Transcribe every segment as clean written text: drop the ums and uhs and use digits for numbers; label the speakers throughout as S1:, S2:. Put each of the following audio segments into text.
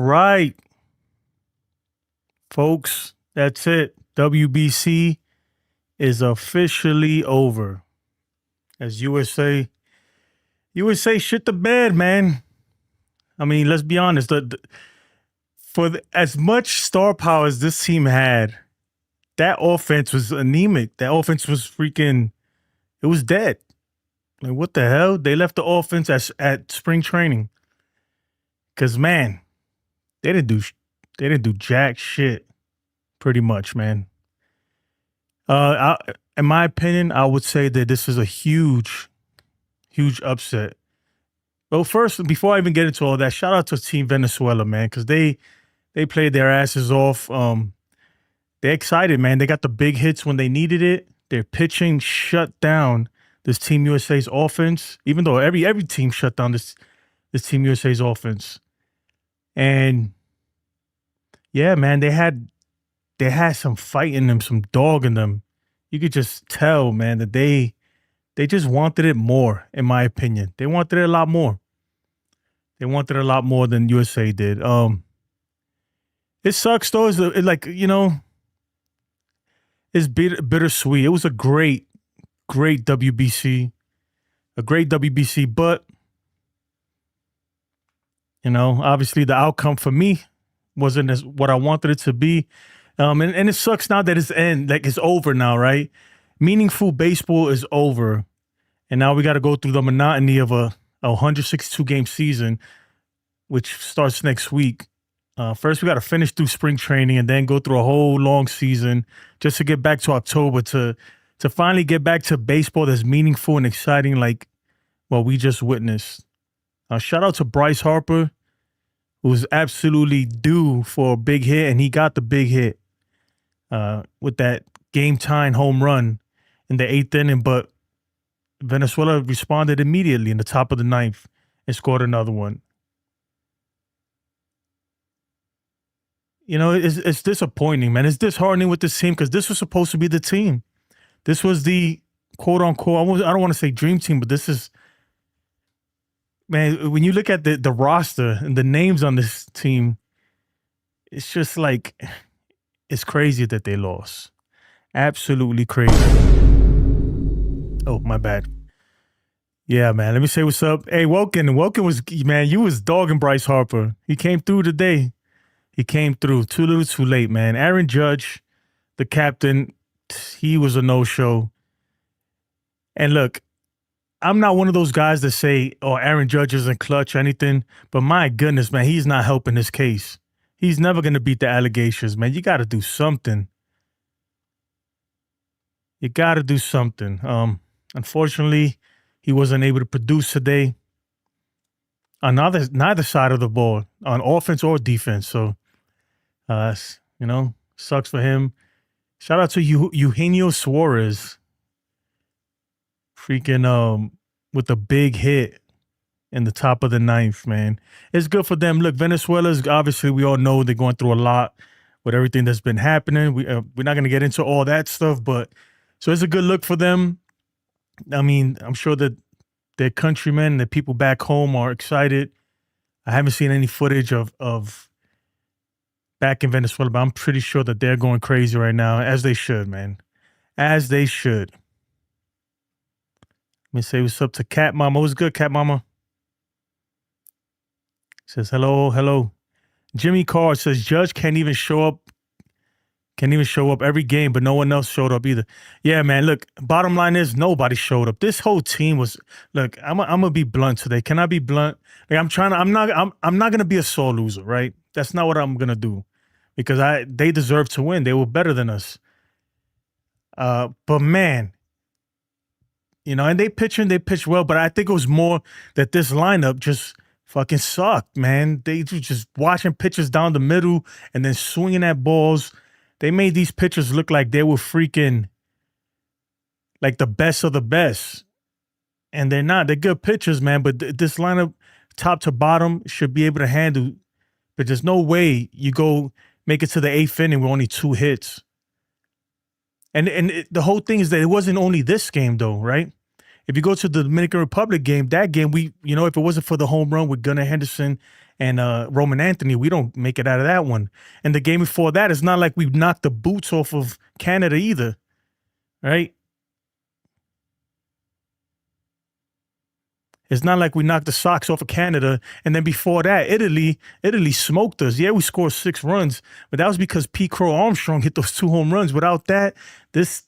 S1: right, folks. That's it. WBC is officially over. As USA shit the bed, man. I mean, let's be honest. As much star power as this team had, that offense was anemic. That offense was freaking. It was dead. Like, what the hell? They left the offense at spring training. Cause man, they didn't do jack shit. Pretty much, man. In my opinion, I would say that this is a huge upset. Well, first, before I even get into all that, shout out to Team Venezuela, man, because they played their asses off. They're excited, man. They got the big hits when they needed it. Their pitching shut down this Team USA's offense, even though every team shut down this Team USA's offense. And yeah, man, they had some fight in them, some dog in them. You could just tell, man, that they just wanted it more, in my opinion. They wanted it a lot more. They wanted it a lot more than USA did. It sucks, though. It's bittersweet. It was a great WBC. A great WBC, but, obviously the outcome for me wasn't as what I wanted it to be. And it sucks now that it's over now, right? Meaningful baseball is over. And now we got to go through the monotony of a 162-game season, which starts next week. First, we got to finish through spring training and then go through a whole long season just to get back to October to finally get back to baseball that's meaningful and exciting like what we just witnessed. Shout out to Bryce Harper, who was absolutely due for a big hit, and he got the big hit with that game-tying home run in the 8th inning, but Venezuela responded immediately in the top of the 9th and scored another one. It's disappointing, man. It's disheartening with this team because this was supposed to be the team. This was the quote-unquote, I don't want to say dream team, but this is, man, when you look at the roster and the names on this team, it's just like, it's crazy that they lost. Absolutely crazy. Oh, my bad. Yeah, man. Let me say what's up. Hey, Woken was, man, you was dogging Bryce Harper. He came through today. He came through. Too little, too late, man. Aaron Judge, the captain, he was a no-show. And look, I'm not one of those guys that say, oh, Aaron Judge isn't clutch or anything. But my goodness, man, he's not helping his case. He's never going to beat the allegations, man. You got to do something. You got to do something. Unfortunately, he wasn't able to produce today on neither side of the ball, on offense or defense. So, sucks for him. Shout out to Eugenio Suarez. Freaking with a big hit in the top of the 9th, man. It's good for them. Look, Venezuela's obviously, we all know they're going through a lot with everything that's been happening. We're not going to get into all that stuff, but so it's a good look for them. I mean, I'm sure that their countrymen, the people back home are excited. I haven't seen any footage of back in Venezuela, but I'm pretty sure that they're going crazy right now, as they should, man. As they should. Let me say what's up to Cat Mama. What's good, Cat Mama? Says hello. Jimmy Carr says Judge can't even show up every game, but no one else showed up either. Yeah, man. Look, bottom line is nobody showed up. This whole team was. Look, I'm gonna be blunt today. Can I be blunt? Like I'm not gonna be a sore loser, right? That's not what I'm gonna do, because they deserve to win. They were better than us. But man, and they pitched well, but I think it was more that this lineup just fucking sucked, man. They were just watching pitches down the middle and then swinging at balls. They made these pitchers look like they were freaking like the best of the best. And they're not. They're good pitchers, man. But this lineup, top to bottom, should be able to handle. But there's no way you go make it to the 8th inning with only 2 hits. And the whole thing is that it wasn't only this game, though, right? If you go to the Dominican Republic game, that game, if it wasn't for the home run with Gunnar Henderson and Roman Anthony. We don't make it out of that one. And the game before that, it's not like we knocked the boots off of Canada either, right? It's not like we knocked the socks off of Canada. And then before that, Italy smoked us. Yeah, we scored 6 runs, but that was because Pete Crow Armstrong hit those 2 home runs. Without that, this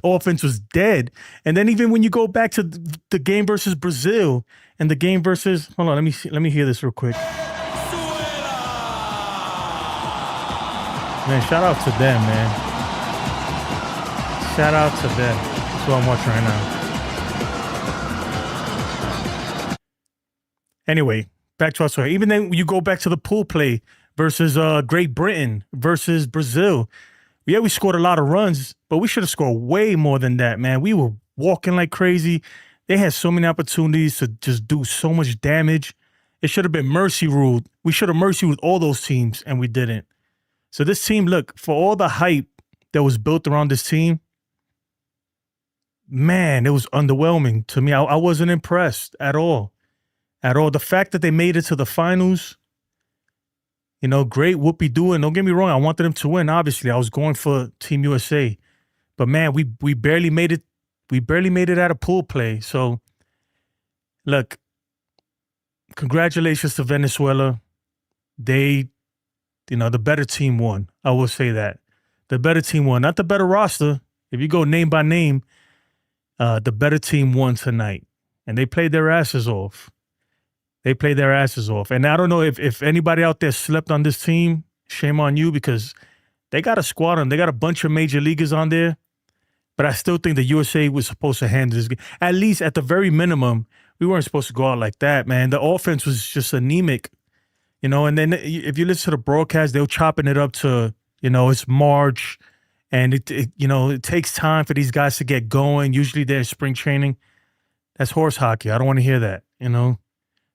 S1: offense was dead. And then even when you go back to the game versus Brazil and the game versus, hold on, let me hear this real quick. Man, shout out to them, man. Shout out to them. That's what I'm watching right now. Anyway, back to Australia. Even then, you go back to the pool play versus Great Britain versus Brazil. Yeah, we scored a lot of runs, but we should have scored way more than that, man. We were walking like crazy. They had so many opportunities to just do so much damage. It should have been mercy ruled. We should have mercy ruled all those teams, and we didn't. So this team, look, for all the hype that was built around this team, man, it was underwhelming to me. I wasn't impressed at all. At all. The fact that they made it to the finals, you know, great whoopee-doo. And don't get me wrong, I wanted them to win, obviously. I was going for Team USA. But, man, we barely made it. We barely made it out of pool play. So, look, congratulations to Venezuela. They, you know, the better team won. I will say that. The better team won. Not the better roster. If you go name by name, the better team won tonight. And they played their asses off. They played their asses off. And I don't know if anybody out there slept on this team, shame on you, because they got a squad on. They got a bunch of major leaguers on there. But I still think the USA was supposed to handle this game. At least at the very minimum, we weren't supposed to go out like that, man. The offense was just anemic, you know. And then if you listen to the broadcast, they were chopping it up to, you know, it's March. And, you know, it takes time for these guys to get going. Usually they're in spring training. That's horse hockey. I don't want to hear that, you know.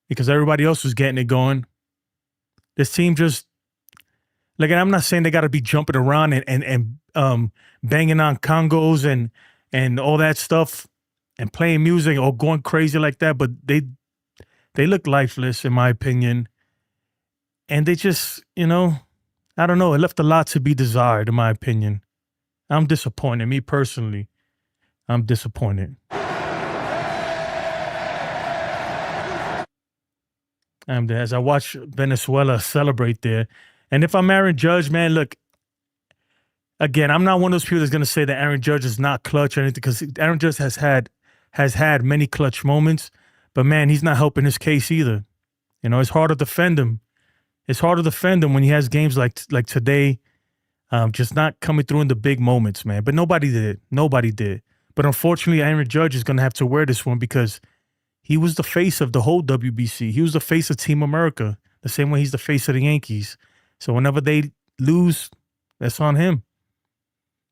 S1: Because everybody else was getting it going. This team just, like, and I'm not saying they got to be jumping around and banging on congos and all that stuff and playing music or going crazy like that, but they look lifeless, in my opinion. And they just, you know, I don't know. It left a lot to be desired, in my opinion. I'm disappointed. Me personally, I'm disappointed. As I watch Venezuela celebrate there. And if I'm Aaron Judge, man, look, again, I'm not one of those people that's going to say that Aaron Judge is not clutch or anything, because Aaron Judge has had many clutch moments, but, man, he's not helping his case either. You know, it's hard to defend him. It's hard to defend him when he has games like today, just not coming through in the big moments, man. But nobody did. Nobody did. But unfortunately, Aaron Judge is going to have to wear this one because he was the face of the whole WBC. He was the face of Team America, the same way he's the face of the Yankees. So whenever they lose, that's on him.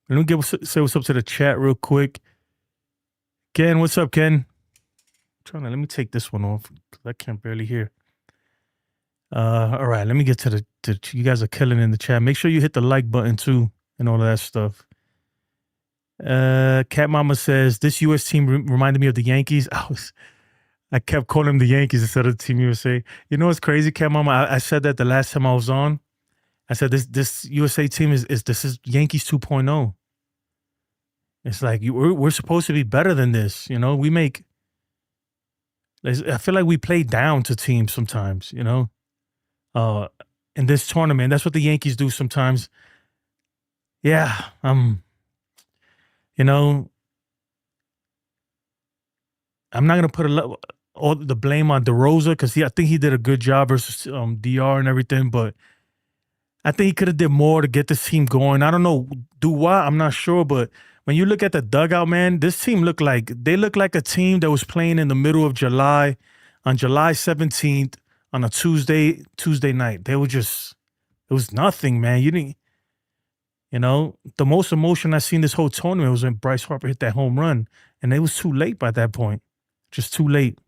S1: Let me say what's up to the chat real quick. Ken, what's up, Ken? Let me take this one off because I can't barely hear. All right, let me get to you guys are killing in the chat. Make sure you hit the like button too and all of that stuff. Cat Mama says, this U.S. team reminded me of the Yankees. I kept calling them the Yankees instead of Team USA. You know what's crazy, Cat Mama? I said that the last time I was on. I said this USA team is Yankees 2.0. It's like we're supposed to be better than this, you know. I feel like we play down to teams sometimes, you know. In this tournament, that's what the Yankees do sometimes. Yeah, you know, I'm not gonna put all the blame on DeRosa because I think he did a good job versus DR and everything, but I think he could have did more to get this team going. I don't know, do what? I'm not sure, but when you look at the dugout, man, this team looked like a team that was playing in the middle of July, on July 17th, on a Tuesday night. It was nothing, man. You know, the most emotion I seen this whole tournament was when Bryce Harper hit that home run, and it was too late by that point. Just too late.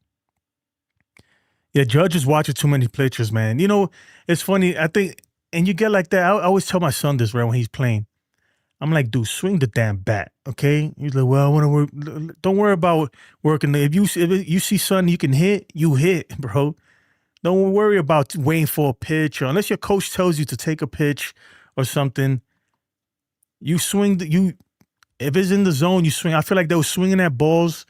S1: Yeah, Judge is watching too many pitchers, man. You know, it's funny. I think, and you get like that. I always tell my son this, right, when he's playing. I'm like, dude, swing the damn bat, okay? He's like, well, I want to work. Don't worry about working. If you see something you can hit, you hit, bro. Don't worry about waiting for a pitch, or unless your coach tells you to take a pitch or something. You swing. If it's in the zone, you swing. I feel like they were swinging at balls.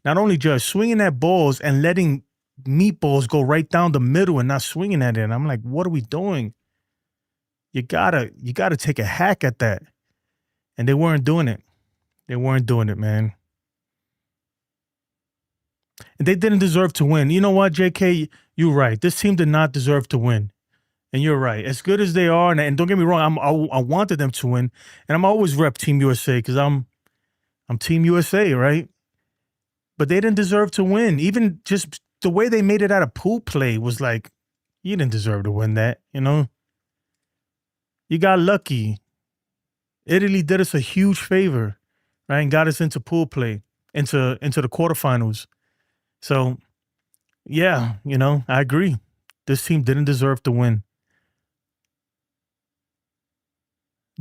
S1: Not only just swinging at balls and letting meatballs go right down the middle and not swinging at it. And I'm like, what are we doing? You gotta take a hack at that. And they weren't doing it. They weren't doing it, man. And they didn't deserve to win. You know what, JK? You're right. This team did not deserve to win. And you're right. As good as they are, and don't get me wrong, I wanted them to win. And I'm always rep Team USA because I'm Team USA, right? But they didn't deserve to win. Even just the way they made it out of pool play was like, you didn't deserve to win that, you know? You got lucky. Italy did us a huge favor, right? And got us into pool play, into the quarterfinals. So, yeah, you know, I agree. This team didn't deserve to win.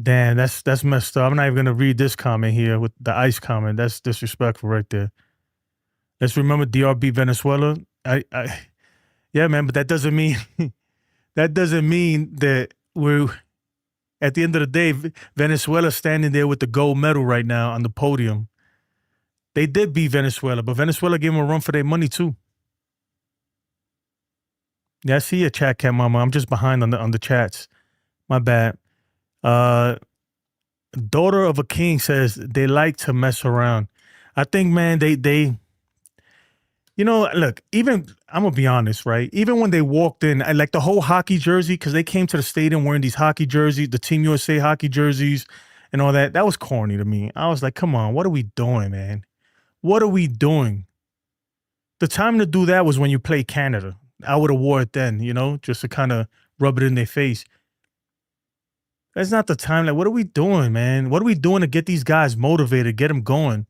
S1: Damn, that's messed up. I'm not even gonna read this comment here with the ice comment. That's disrespectful right there. Let's remember DR beat Venezuela. Yeah, man, but that doesn't mean that we're at the end of the day, Venezuela standing there with the gold medal right now on the podium. They did beat Venezuela, but Venezuela gave them a run for their money too. Yeah, I see your chat, Cat Mama. I'm just behind on the chats. My bad. Daughter of a King says they like to mess around. I think, man, they you know, look, even I'm gonna be honest, right? Even when they walked in, I like the whole hockey jersey, because they came to the stadium wearing these hockey jerseys, the Team USA hockey jerseys and all that. That was corny to me. I was like, come on, what are we doing, man? What are we doing? The time to do that was when you play Canada. I would have wore it then, you know, just to kind of rub it in their face. That's not the time. Like, what are we doing, man? What are we doing to get these guys motivated, get them going?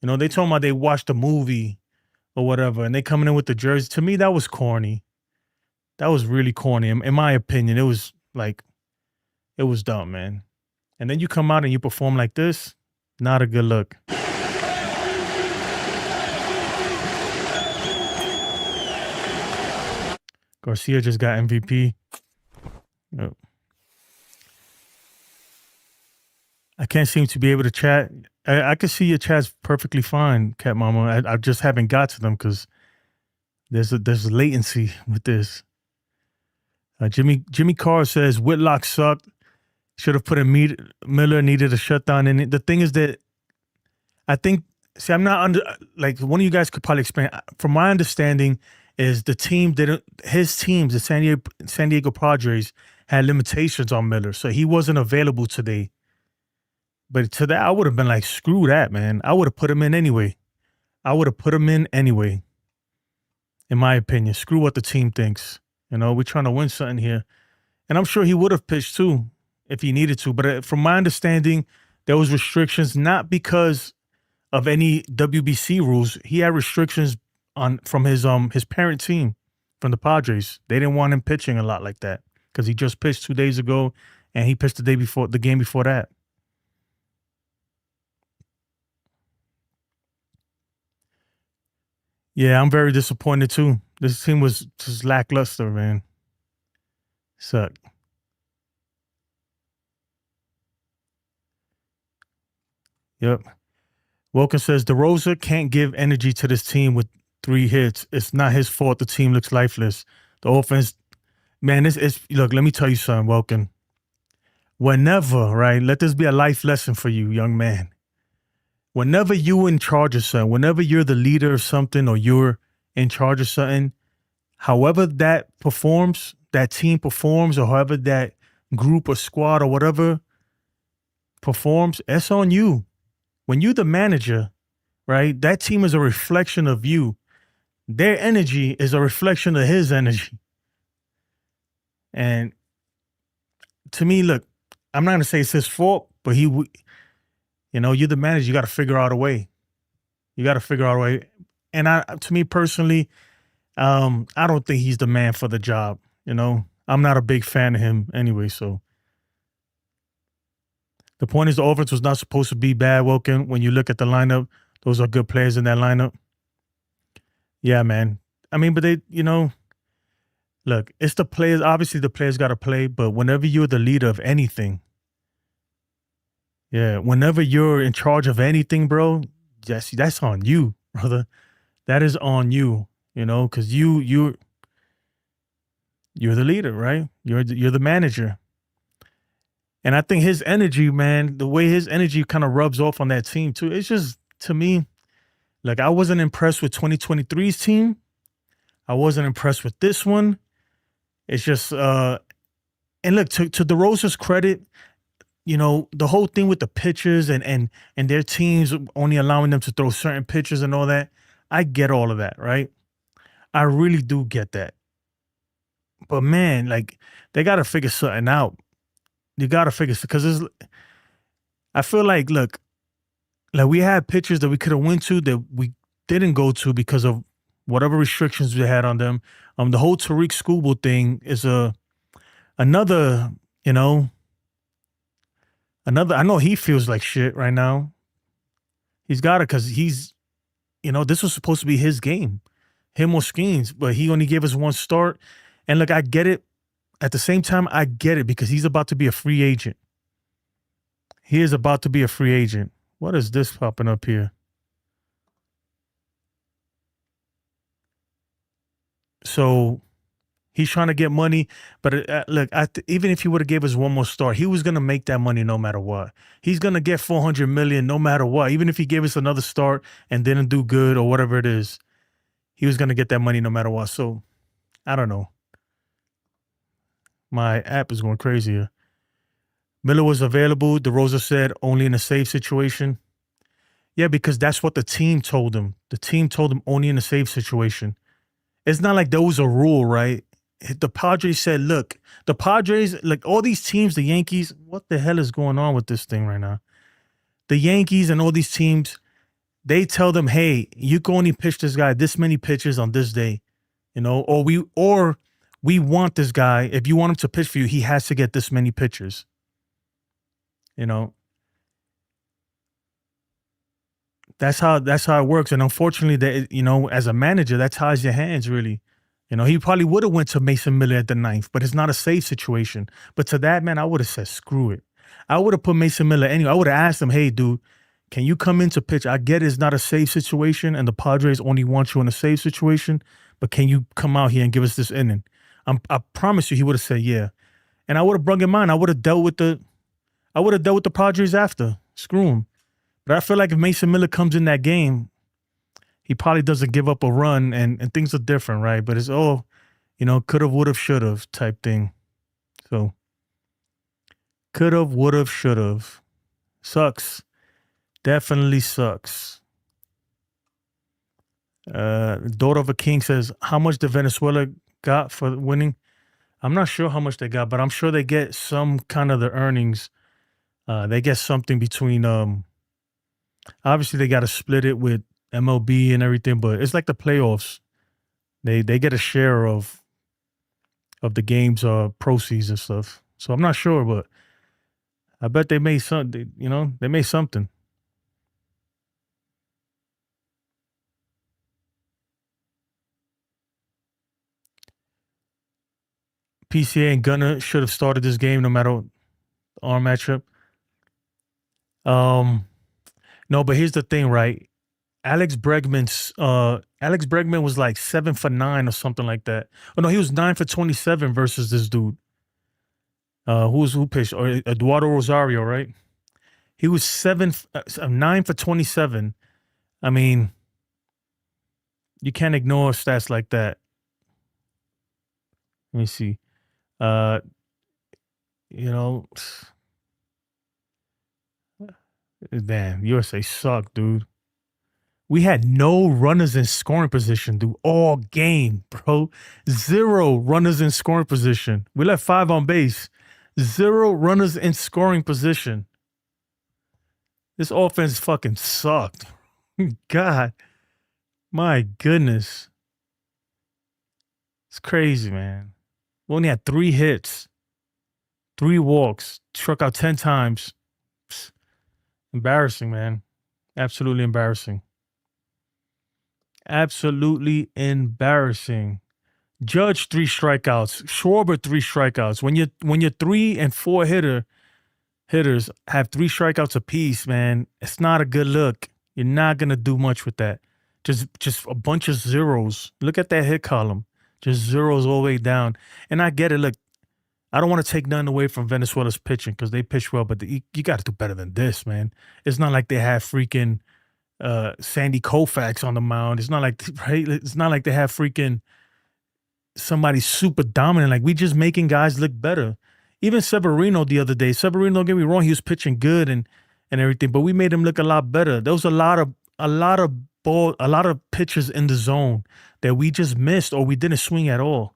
S1: You know, they talking about they watched a movie or whatever, and they coming in with the jersey. To me, that was corny. That was really corny. In my opinion, it was dumb, man. And then you come out and you perform like this, not a good look. Garcia just got MVP. Yep. I can't seem to be able to chat. I can see your chats perfectly fine, Cat Mama. I just haven't got to them because there's a latency with this. Jimmy Carr says Whitlock sucked. Should have put in Miller, needed a shutdown. And the thing is that I think, see, I'm not under, like, one of you guys could probably explain. From my understanding, is the team his teams, the San Diego Padres, had limitations on Miller, so he wasn't available today. But to that, I would have been like, screw that, man. I would have put him in anyway. In my opinion. Screw what the team thinks. You know, we're trying to win something here. And I'm sure he would have pitched too if he needed to. But from my understanding, there was restrictions, not because of any WBC rules. He had restrictions from his parent team, from the Padres. They didn't want him pitching a lot like that because he just pitched 2 days ago and he pitched the game before that. Yeah, I'm very disappointed too. This team was just lackluster, man. Sucked. Yep. Wilkins says DeRosa can't give energy to this team with 3 hits. It's not his fault the team looks lifeless. The offense, man, look, let me tell you something, Wilkins. Whenever, right, let this be a life lesson for you, young man. Whenever you're in charge of something, whenever you're the leader of something or you're in charge of something, however that team performs, or however that group or squad or whatever performs, it's on you. When you're the manager, right, that team is a reflection of you. Their energy is a reflection of his energy. And to me, look, I'm not going to say it's his fault, but you're the manager. You got to figure out a way. And to me personally, I don't think he's the man for the job. You know, I'm not a big fan of him anyway. So the point is, the offense was not supposed to be bad, Wilkin. When you look at the lineup, those are good players in that lineup. Yeah, man. I mean, but they, Look, it's the players. Obviously, the players got to play, but whenever you're the leader of anything, yeah, whenever you're in charge of anything, bro, that's on you, brother. That is on you, because you're the leader, right? You're the manager. And I think his energy, man, the way his energy kind of rubs off on that team too, it's just, to me, like, I wasn't impressed with 2023's team. I wasn't impressed with this one. It's just and look, to DeRosa's credit, the whole thing with the pitchers and their teams only allowing them to throw certain pitches and all that. I get all of that, right? I really do get that. But man, like, they got to figure something out. You got to figure, because I feel like, look, like, we had pitchers that we could have went to that we didn't go to because of whatever restrictions we had on them. The whole Tariq Skubal thing is another, I know he feels like shit right now. He's got it because this was supposed to be his game, him or Skeens, but he only gave us one start. And look, I get it. At the same time, I get it because he's about to be a free agent. He is about to be a free agent. What is this popping up here? So he's trying to get money, but look, even if he would have gave us one more start, he was going to make that money no matter what. He's going to get $400 million no matter what. Even if he gave us another start and didn't do good or whatever it is, he was going to get that money no matter what. So I don't know. My app is going crazy here. Miller was available. DeRosa said only in a safe situation. Yeah, because that's what the team told him. The team told him only in a safe situation. It's not like there was a rule, right? The Padres said, look, the Padres, like, all these teams, the Yankees, what the hell is going on with this thing right now? The Yankees and all these teams, they tell them, hey, you can only pitch this guy this many pitches on this day, or we want this guy. If you want him to pitch for you, he has to get this many pitches. That's how it works. And unfortunately, that, as a manager, that ties your hands, really. He probably would have went to Mason Miller at the ninth, but it's not a safe situation. But to that, man, I would have said, screw it. I would have put Mason Miller anyway. I would have asked him, hey, dude, can you come in to pitch? I get it's not a safe situation, and the Padres only want you in a safe situation, but can you come out here and give us this inning? I promise you, he would have said, yeah. And I would have brung him on. I would have dealt with the Padres after. Screw him. But I feel like if Mason Miller comes in that game, he probably doesn't give up a run, and things are different, right? But it's all, could have, would have, should have type thing. So, could have, would have, should have. Sucks. Definitely sucks. Daughter of a King says, how much did Venezuela got for winning? I'm not sure how much they got, but I'm sure they get some kind of the earnings. They get something between, obviously they got to split it with MLB and everything, but it's like the playoffs. They get a share of the game's proceeds and stuff. So I'm not sure, but I bet they made something. They made something. PCA and Gunnar should have started this game no matter what arm matchup. No, but here's the thing, right? Alex Bregman was like 7 for 9 or something like that. Oh no, he was 9 for 27 versus this dude. Who pitched? Or Eduardo Rosario, right? He was 9 for 27. I mean, you can't ignore stats like that. Let me see. Damn, USA suck, dude. We had no runners in scoring position, dude, all game, bro. 0 runners in scoring position. We left 5 on base. 0 runners in scoring position. This offense fucking sucked. God. My goodness. It's crazy, man. We only had 3 hits, 3 walks, struck out 10 times. Psst. Embarrassing, man. Absolutely embarrassing. Absolutely embarrassing. Judge 3 strikeouts, Schwarber 3 strikeouts. When your 3 and 4 hitters have 3 strikeouts apiece, man, it's not a good look. You're not gonna do much with that. Just a bunch of zeros. Look at that hit column. Just zeros all the way down. And I get it. Look, I don't want to take nothing away from Venezuela's pitching because they pitch well, but you got to do better than this, man. It's not like they have freaking Sandy Koufax on the mound. It's not like right. It's not like they have freaking somebody super dominant. Like we just making guys look better. Even Severino the other day. Severino, don't get me wrong, he was pitching good and everything, but we made him look a lot better. There was a lot of pitches in the zone that we just missed or we didn't swing at all.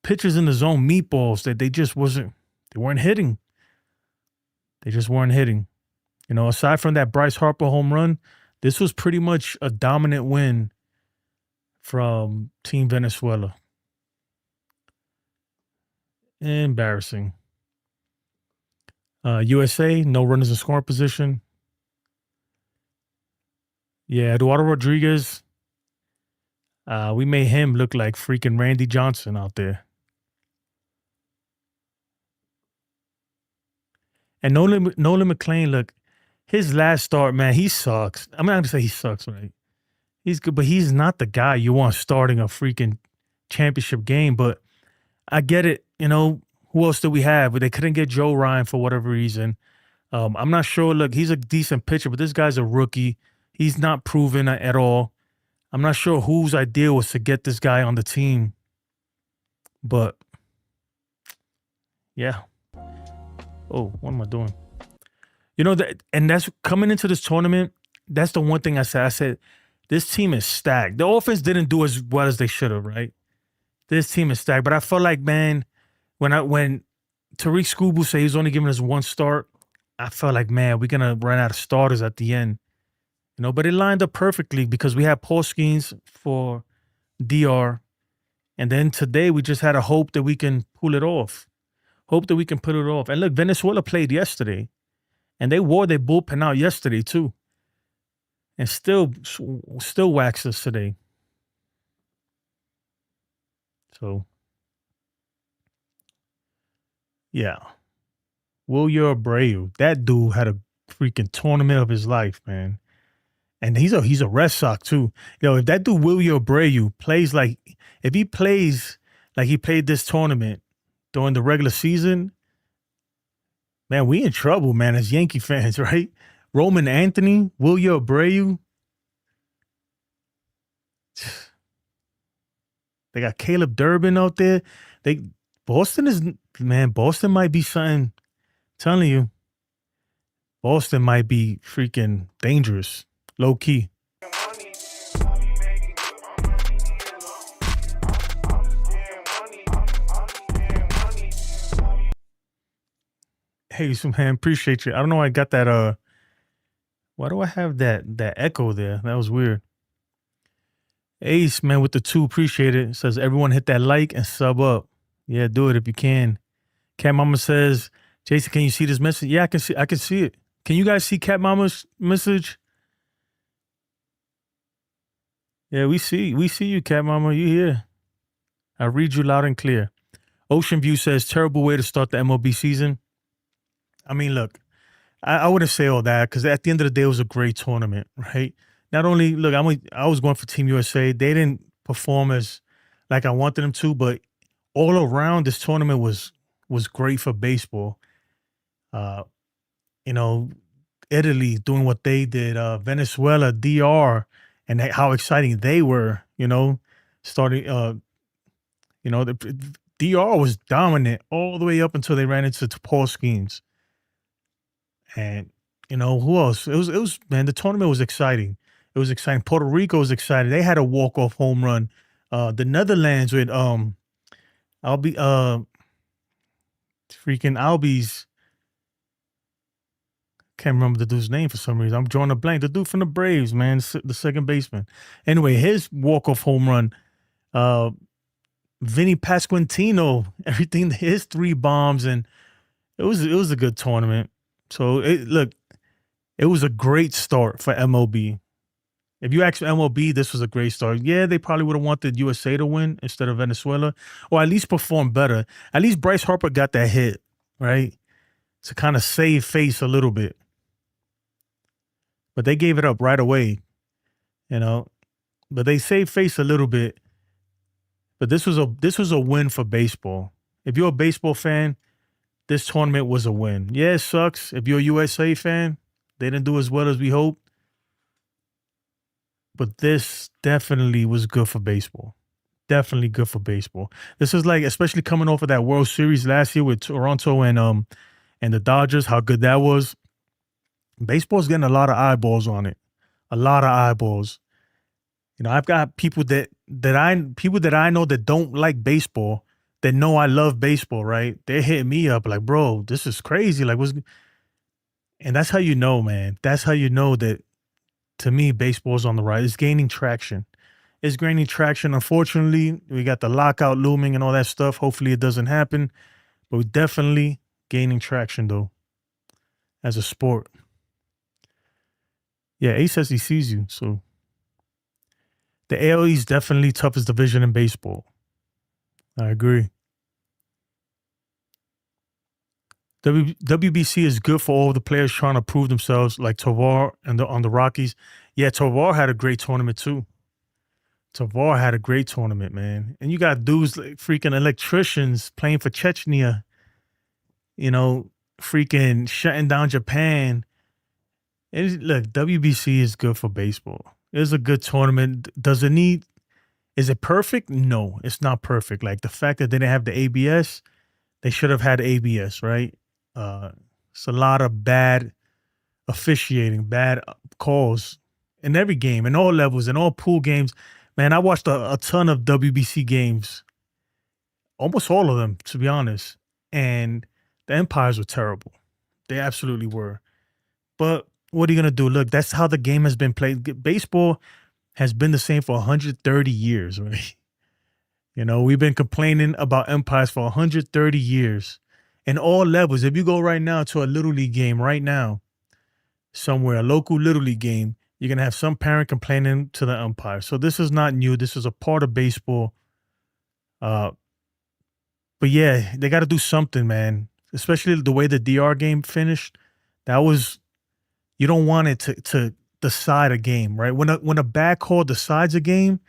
S1: Pitches in the zone, meatballs that they weren't hitting. They just weren't hitting. You know, aside from that Bryce Harper home run, this was pretty much a dominant win from Team Venezuela. Embarrassing. USA, no runners in scoring position. Yeah, Eduardo Rodriguez, we made him look like freaking Randy Johnson out there. And Nolan McClain, look, his last start, man, he sucks. I'm not going to say he sucks, right? He's good, but he's not the guy you want starting a freaking championship game. But I get it. You know, who else do we have? They couldn't get Joe Ryan for whatever reason. I'm not sure. Look, he's a decent pitcher, but this guy's a rookie. He's not proven at all. I'm not sure whose idea was to get this guy on the team. But, yeah. Oh, what am I doing? You know, and that's coming into this tournament, that's the one thing I said. I said, this team is stacked. The offense didn't do as well as they should have, right? This team is stacked. But I felt like, man, when Tariq Skubal said he's only giving us one start, I felt like, man, we're going to run out of starters at the end. You know, but it lined up perfectly because we had postgames for DR. And then today we just had to hope that we can pull it off. Hope that we can put it off. And look, Venezuela played yesterday. And they wore their bullpen out yesterday too. And still waxed us today. So, yeah. Wilyer Abreu. That dude had a freaking tournament of his life, man. And he's a Red Sox too. Yo, if that dude Wilyer Abreu plays like, if he plays like he played this tournament during the regular season, man, we in trouble, man, as Yankee fans, right? Roman Anthony, Wilyer Abreu. They got Caleb Durbin out there. Boston might be something. I'm telling you, Boston might be freaking dangerous, low key. Hey, man, appreciate you. I don't know why I got that. Why do I have that echo there? That was weird. Ace, man, with the 2, appreciate it. Says everyone hit that like and sub up. Yeah, do it if you can. Cat Mama says, Jason, can you see this message? Yeah, I can see it. Can you guys see Cat Mama's message? Yeah, we see you, Cat Mama. You here? I read you loud and clear. Ocean View says terrible way to start the MLB season. I mean, look, I wouldn't say all that because at the end of the day, it was a great tournament, right? Not only, look, I was going for Team USA. They didn't perform as like I wanted them to, but all around this tournament was great for baseball. You know, Italy doing what they did, Venezuela, DR, and how exciting they were, you know, starting, you know, the DR was dominant all the way up until they ran into Paul schemes. And, you know, who else? It was, man, the tournament was exciting. It was exciting. Puerto Rico was excited. They had a walk-off home run. The Netherlands with Albies. Can't remember the dude's name for some reason. I'm drawing a blank. The dude from the Braves, man, the second baseman. Anyway, his walk-off home run. Vinny Pasquantino, everything, his 3 bombs, and it was a good tournament. So it was a great start for MLB. If you ask MLB, this was a great start. Yeah, they probably would have wanted USA to win instead of Venezuela, or at least perform better. At least Bryce Harper got that hit, right? To kind of save face a little bit. But they gave it up right away, you know. But they saved face a little bit. But this was a win for baseball. If you're a baseball fan, this tournament was a win. Yeah, it sucks. If you're a USA fan, they didn't do as well as we hoped. But this definitely was good for baseball. Definitely good for baseball. This is like, especially coming off of that World Series last year with Toronto and the Dodgers, how good that was. Baseball's getting a lot of eyeballs on it. A lot of eyeballs. You know, I've got people that I know that don't like baseball, that know I love baseball, right? They're hitting me up like, bro, this is crazy. Like, and that's how you know, man. That's how you know that, to me, baseball's on the rise. It's gaining traction. It's gaining traction. Unfortunately, we got the lockout looming and all that stuff. Hopefully it doesn't happen. But we're definitely gaining traction, though, as a sport. Yeah, Ace says he sees you. So the AL East definitely toughest division in baseball. I agree. WBC is good for all the players trying to prove themselves, like Tovar and on the Rockies. Yeah, Tovar had a great tournament too. Tovar had a great tournament, man. And you got dudes like freaking electricians playing for Chechnya, you know, freaking shutting down Japan. Look, WBC is good for baseball. It's a good tournament. Is it perfect? No, it's not perfect. Like the fact that they didn't have the ABS, they should have had ABS, right? It's a lot of bad officiating, bad calls in every game, in all levels, in all pool games. Man, I watched a ton of WBC games, almost all of them, to be honest. And the umpires were terrible. They absolutely were. But what are you going to do? Look, that's how the game has been played. Baseball has been the same for 130 years, right? You know, we've been complaining about umpires for 130 years in all levels. If you go right now to a Little League game right now, somewhere, a local Little League game, you're going to have some parent complaining to the umpire. So this is not new. This is a part of baseball. But yeah, they got to do something, man, especially the way the DR game finished. You don't want it to decide a game, right? When a bad call decides a game,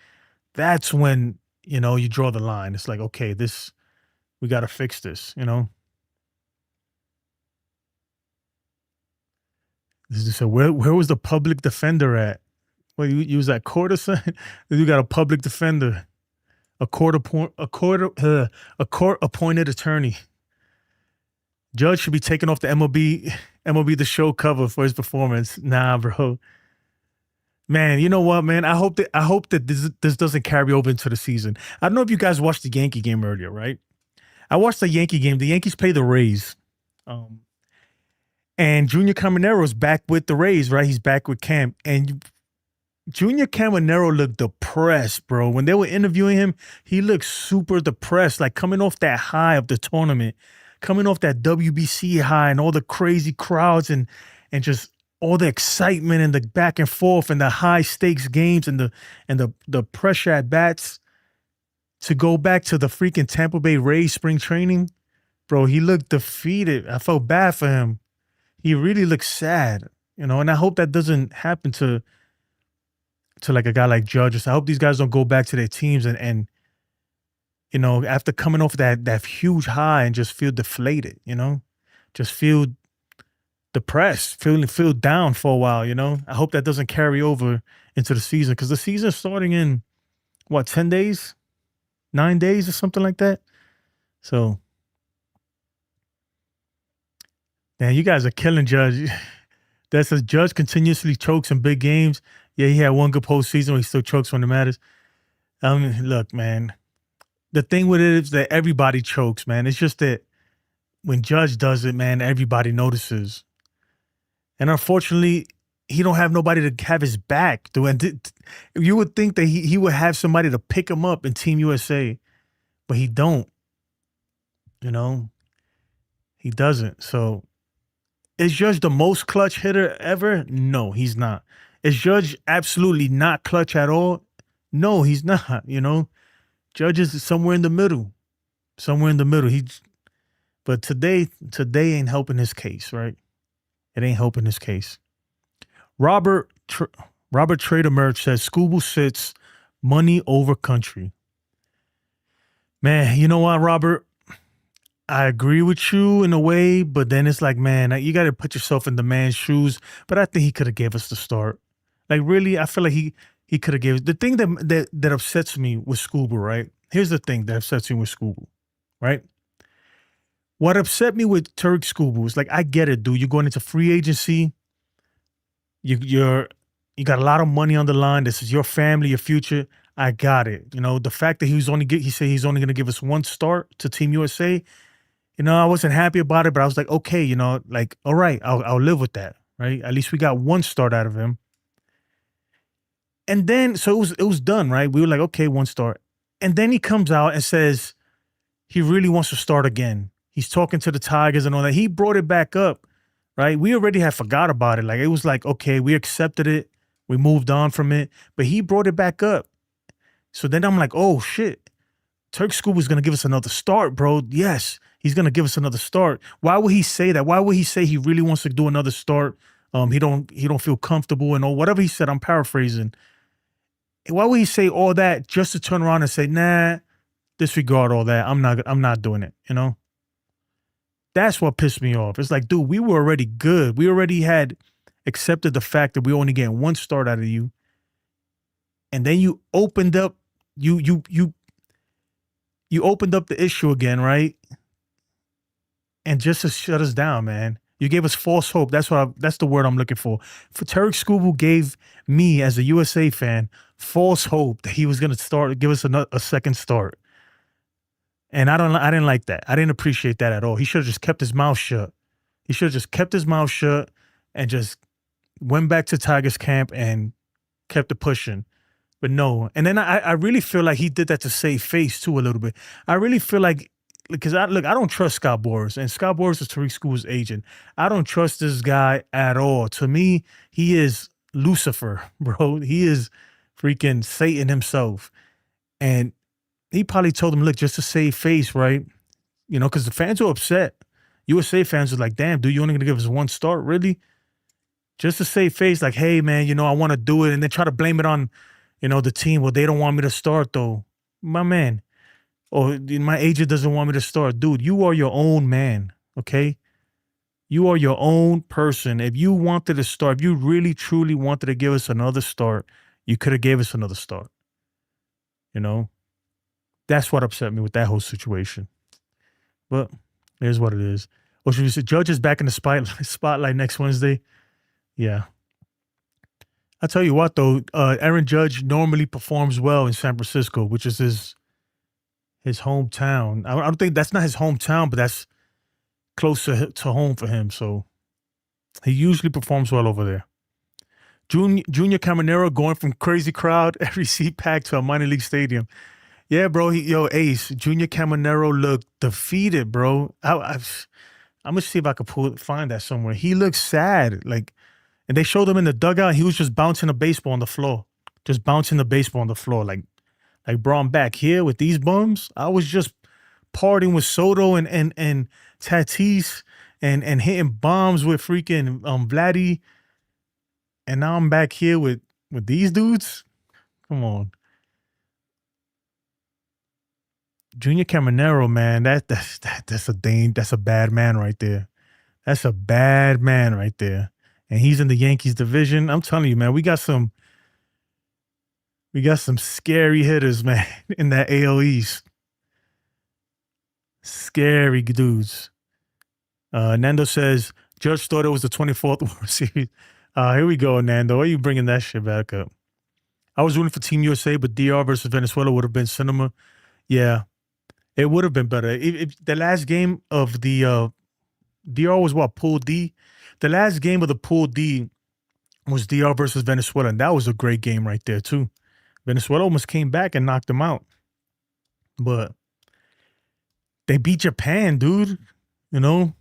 S1: that's when, you know, you draw the line. It's like, okay, we got to fix this, you know? So where was the public defender at? Well, you was at court or something? You got a public defender, a court appointed attorney. Judge should be taken off the MLB The Show cover for his performance. Nah, bro. Man, you know what, man? I hope that this doesn't carry over into the season. I don't know if you guys watched the Yankee game earlier, right? I watched the Yankee game. The Yankees play the Rays. And Junior Camaro's back with the Rays, right? He's back with Cam. And Junior Caminero looked depressed, bro. When they were interviewing him, he looked super depressed, like coming off that high of the tournament, coming off that WBC high and all the crazy crowds and just all the excitement and the back and forth and the high stakes games and the pressure at bats. To go back to the freaking Tampa Bay Rays spring training, bro, he looked defeated. I felt bad for him. He really looked sad, you know, and I hope that doesn't happen to like a guy like Judge. I hope these guys don't go back to their teams and you know, after coming off that huge high and just feel deflated, you know, just feel depressed, feel down for a while, you know. I hope that doesn't carry over into the season, because the season's starting in, what, 10 days? 9 days or something like that? So, man, you guys are killing Judge. That says Judge continuously chokes in big games. Yeah, he had one good postseason where he still chokes when it matters. Look, man, the thing with it is that everybody chokes, man. It's just that when Judge does it, man, everybody notices. And unfortunately, he don't have nobody to have his back. You would think that he would have somebody to pick him up in Team USA, but he don't. You know, he doesn't. So, is Judge the most clutch hitter ever? No, he's not. Is Judge absolutely not clutch at all? No, he's not. Judge is somewhere in the middle. Somewhere in the middle. But today ain't helping his case, right? It ain't helping his case. Robert Trader Merch says Scooble sits money over country. Man, you know what, Robert? I agree with you in a way, but then it's like, man, you got to put yourself in the man's shoes. But I think he could have gave us the start. Like, really, I feel like he could have gave. The thing that upsets me with Scooble, right? Here's the thing that upsets me with Scooble, right? What upset me with Turk Scooble is like, I get it, dude. You're going into free agency. You got a lot of money on the line. This is your family, your future. I got it. The fact that he said he's only going to give us one start to Team USA. I wasn't happy about it, but I was like, okay, like, all right, I'll live with that, right? At least we got one start out of him. And then, so it was done, right? We were like, okay, one start. And then he comes out and says he really wants to start again. He's talking to the Tigers and all that. He brought it back up, right? We already had forgot about it. Like, it was like, okay, we accepted it. We moved on from it. But he brought it back up. So then I'm like, oh, shit. Turk Scooble going to give us another start, bro. Yes, he's going to give us another start. Why would he say that? Why would he say he really wants to do another start? He don't feel comfortable and all whatever he said. I'm paraphrasing. Why would he say all that just to turn around and say, nah, disregard all that. I'm not doing it, That's what pissed me off. It's like, dude, we were already good. We already had accepted the fact that we only getting one start out of you. And then you opened up, you opened up the issue again, right? And just to shut us down, man. You gave us false hope. That's the word I'm looking for. For Turk Scooble gave me, as a USA fan, false hope that he was going to give us a second start. And I didn't like that. I didn't appreciate that at all. He should have just kept his mouth shut. He should have just kept his mouth shut and just went back to Tigers camp and kept it pushing. But no. And then I really feel like he did that to save face too a little bit. I really feel like, because I don't trust Scott Boras, and Scott Boras is Tariq School's agent. I don't trust this guy at all. To me, he is Lucifer, bro. He is freaking Satan himself. And he probably told him, look, just to save face, right? Because the fans were upset. USA fans were like, damn, dude, you only going to give us one start, really? Just to save face, like, hey, man, I want to do it. And then try to blame it on, the team. Well, they don't want me to start, though. My man. Or my agent doesn't want me to start. Dude, you are your own man, okay? You are your own person. If you wanted to start, if you really, truly wanted to give us another start, you could have gave us another start. That's what upset me with that whole situation. But here's what it is. Or should we say, Judge is back in the spotlight next Wednesday? Yeah. I'll tell you what, though. Aaron Judge normally performs well in San Francisco, which is his hometown. I don't think that's not his hometown, but that's closer to home for him. So he usually performs well over there. Junior Caminero going from crazy crowd, every seat packed to a minor league stadium. Yeah, bro. Ace, Junior Caminero looked defeated, bro. I'm going to see if I could find that somewhere. He looked sad. And they showed him in the dugout. He was just bouncing a baseball on the floor. Like, bro, I'm back here with these bums. I was just partying with Soto and Tatis and hitting bombs with freaking Vladdy. And now I'm back here with these dudes. Come on. Junior Caminero, man, that's a bad man right there. That's a bad man right there. And he's in the Yankees division. I'm telling you, man, we got some scary hitters, man, in that AL East. Scary dudes. Nando says, Judge thought it was the 24th World Series. Here we go, Nando. Why are you bringing that shit back up? I was rooting for Team USA, but DR versus Venezuela would have been cinema. Yeah, it would have been better. If the last game of the DR was what, Pool D? The last game of the Pool D was DR versus Venezuela, and that was a great game right there, too. Venezuela almost came back and knocked them out. But they beat Japan, dude. The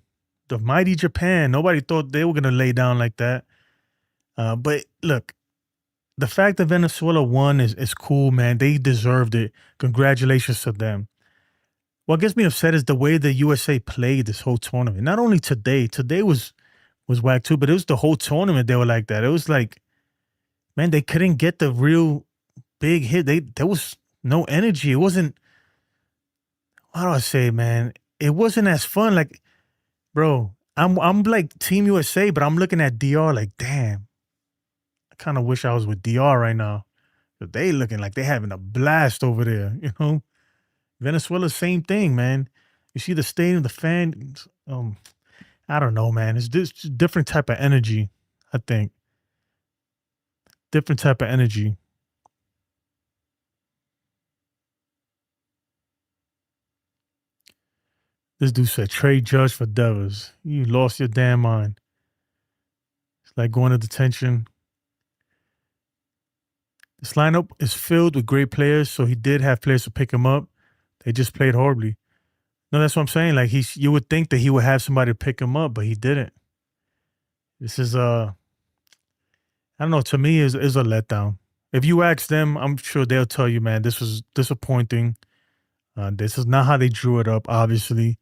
S1: mighty Japan. Nobody thought they were going to lay down like that. But look, the fact that Venezuela won is cool, man. They deserved it. Congratulations to them. What gets me upset is the way the USA played this whole tournament. Not only today, today was whack too, but it was the whole tournament. They were like that. It was like, man, they couldn't get the real big hit. There was no energy. It wasn't. How do I say, man? It wasn't as fun. Like, bro, I'm like Team USA, but I'm looking at DR like, damn. I kind of wish I was with DR right now. But they looking like they having a blast over there. Venezuela, same thing, man. You see the stadium, the fans. I don't know, man. It's just different type of energy. I think different type of energy. This dude said trade Judge for Devers. You lost your damn mind. It's like going to detention. This lineup is filled with great players, so he did have players to pick him up. They just played horribly. No, that's what I'm saying. Like you would think that he would have somebody to pick him up, but he didn't. This is I don't know. To me, is a letdown. If you ask them, I'm sure they'll tell you, man, this was disappointing. This is not how they drew it up, obviously.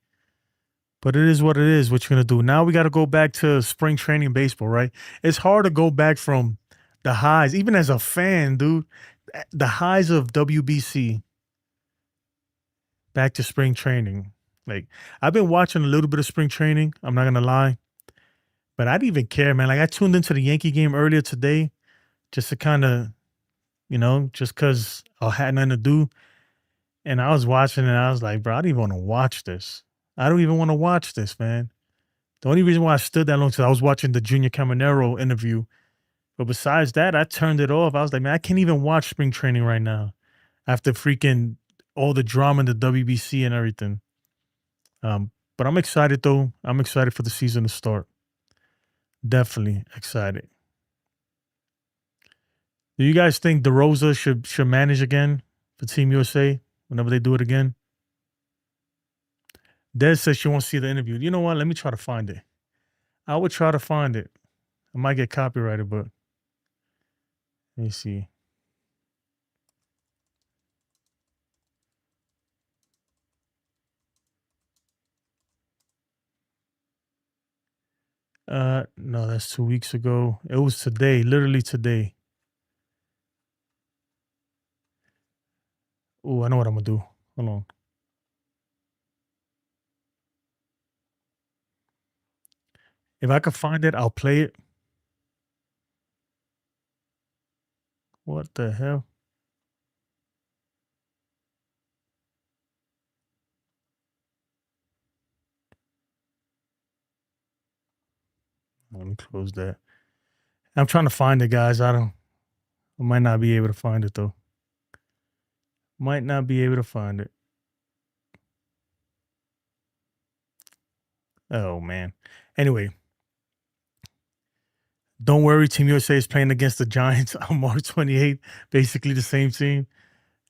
S1: But it is what it is. What you're gonna do now? We got to go back to spring training baseball, right? It's hard to go back from the highs, even as a fan, dude. The highs of WBC back to spring training. Like I've been watching a little bit of spring training. I'm not gonna lie, but I didn't even care, man. Like I tuned into the Yankee game earlier today, just to kind of, just because I had nothing to do, and I was watching, and I was like, bro, I don't even want to watch this. I don't even want to watch this, man. The only reason why I stood that long is I was watching the Junior Caminero interview. But besides that, I turned it off. I was like, man, I can't even watch spring training right now after freaking all the drama in the WBC and everything. But I'm excited though. I'm excited for the season to start. Definitely excited. Do you guys think DeRosa should manage again for Team USA whenever they do it again? Des says she won't see the interview. You know what? Let me try to find it. I would try to find it. I might get copyrighted, but let me see. No, that's 2 weeks ago. It was today, literally today. Oh, I know what I'm gonna do. Hold on. If I could find it, I'll play it. What the hell? Let me close that. I'm trying to find it, guys. I might not be able to find it though. Might not be able to find it. Oh man. Anyway, don't worry. Team USA is playing against the Giants on March 28th. Basically the same team.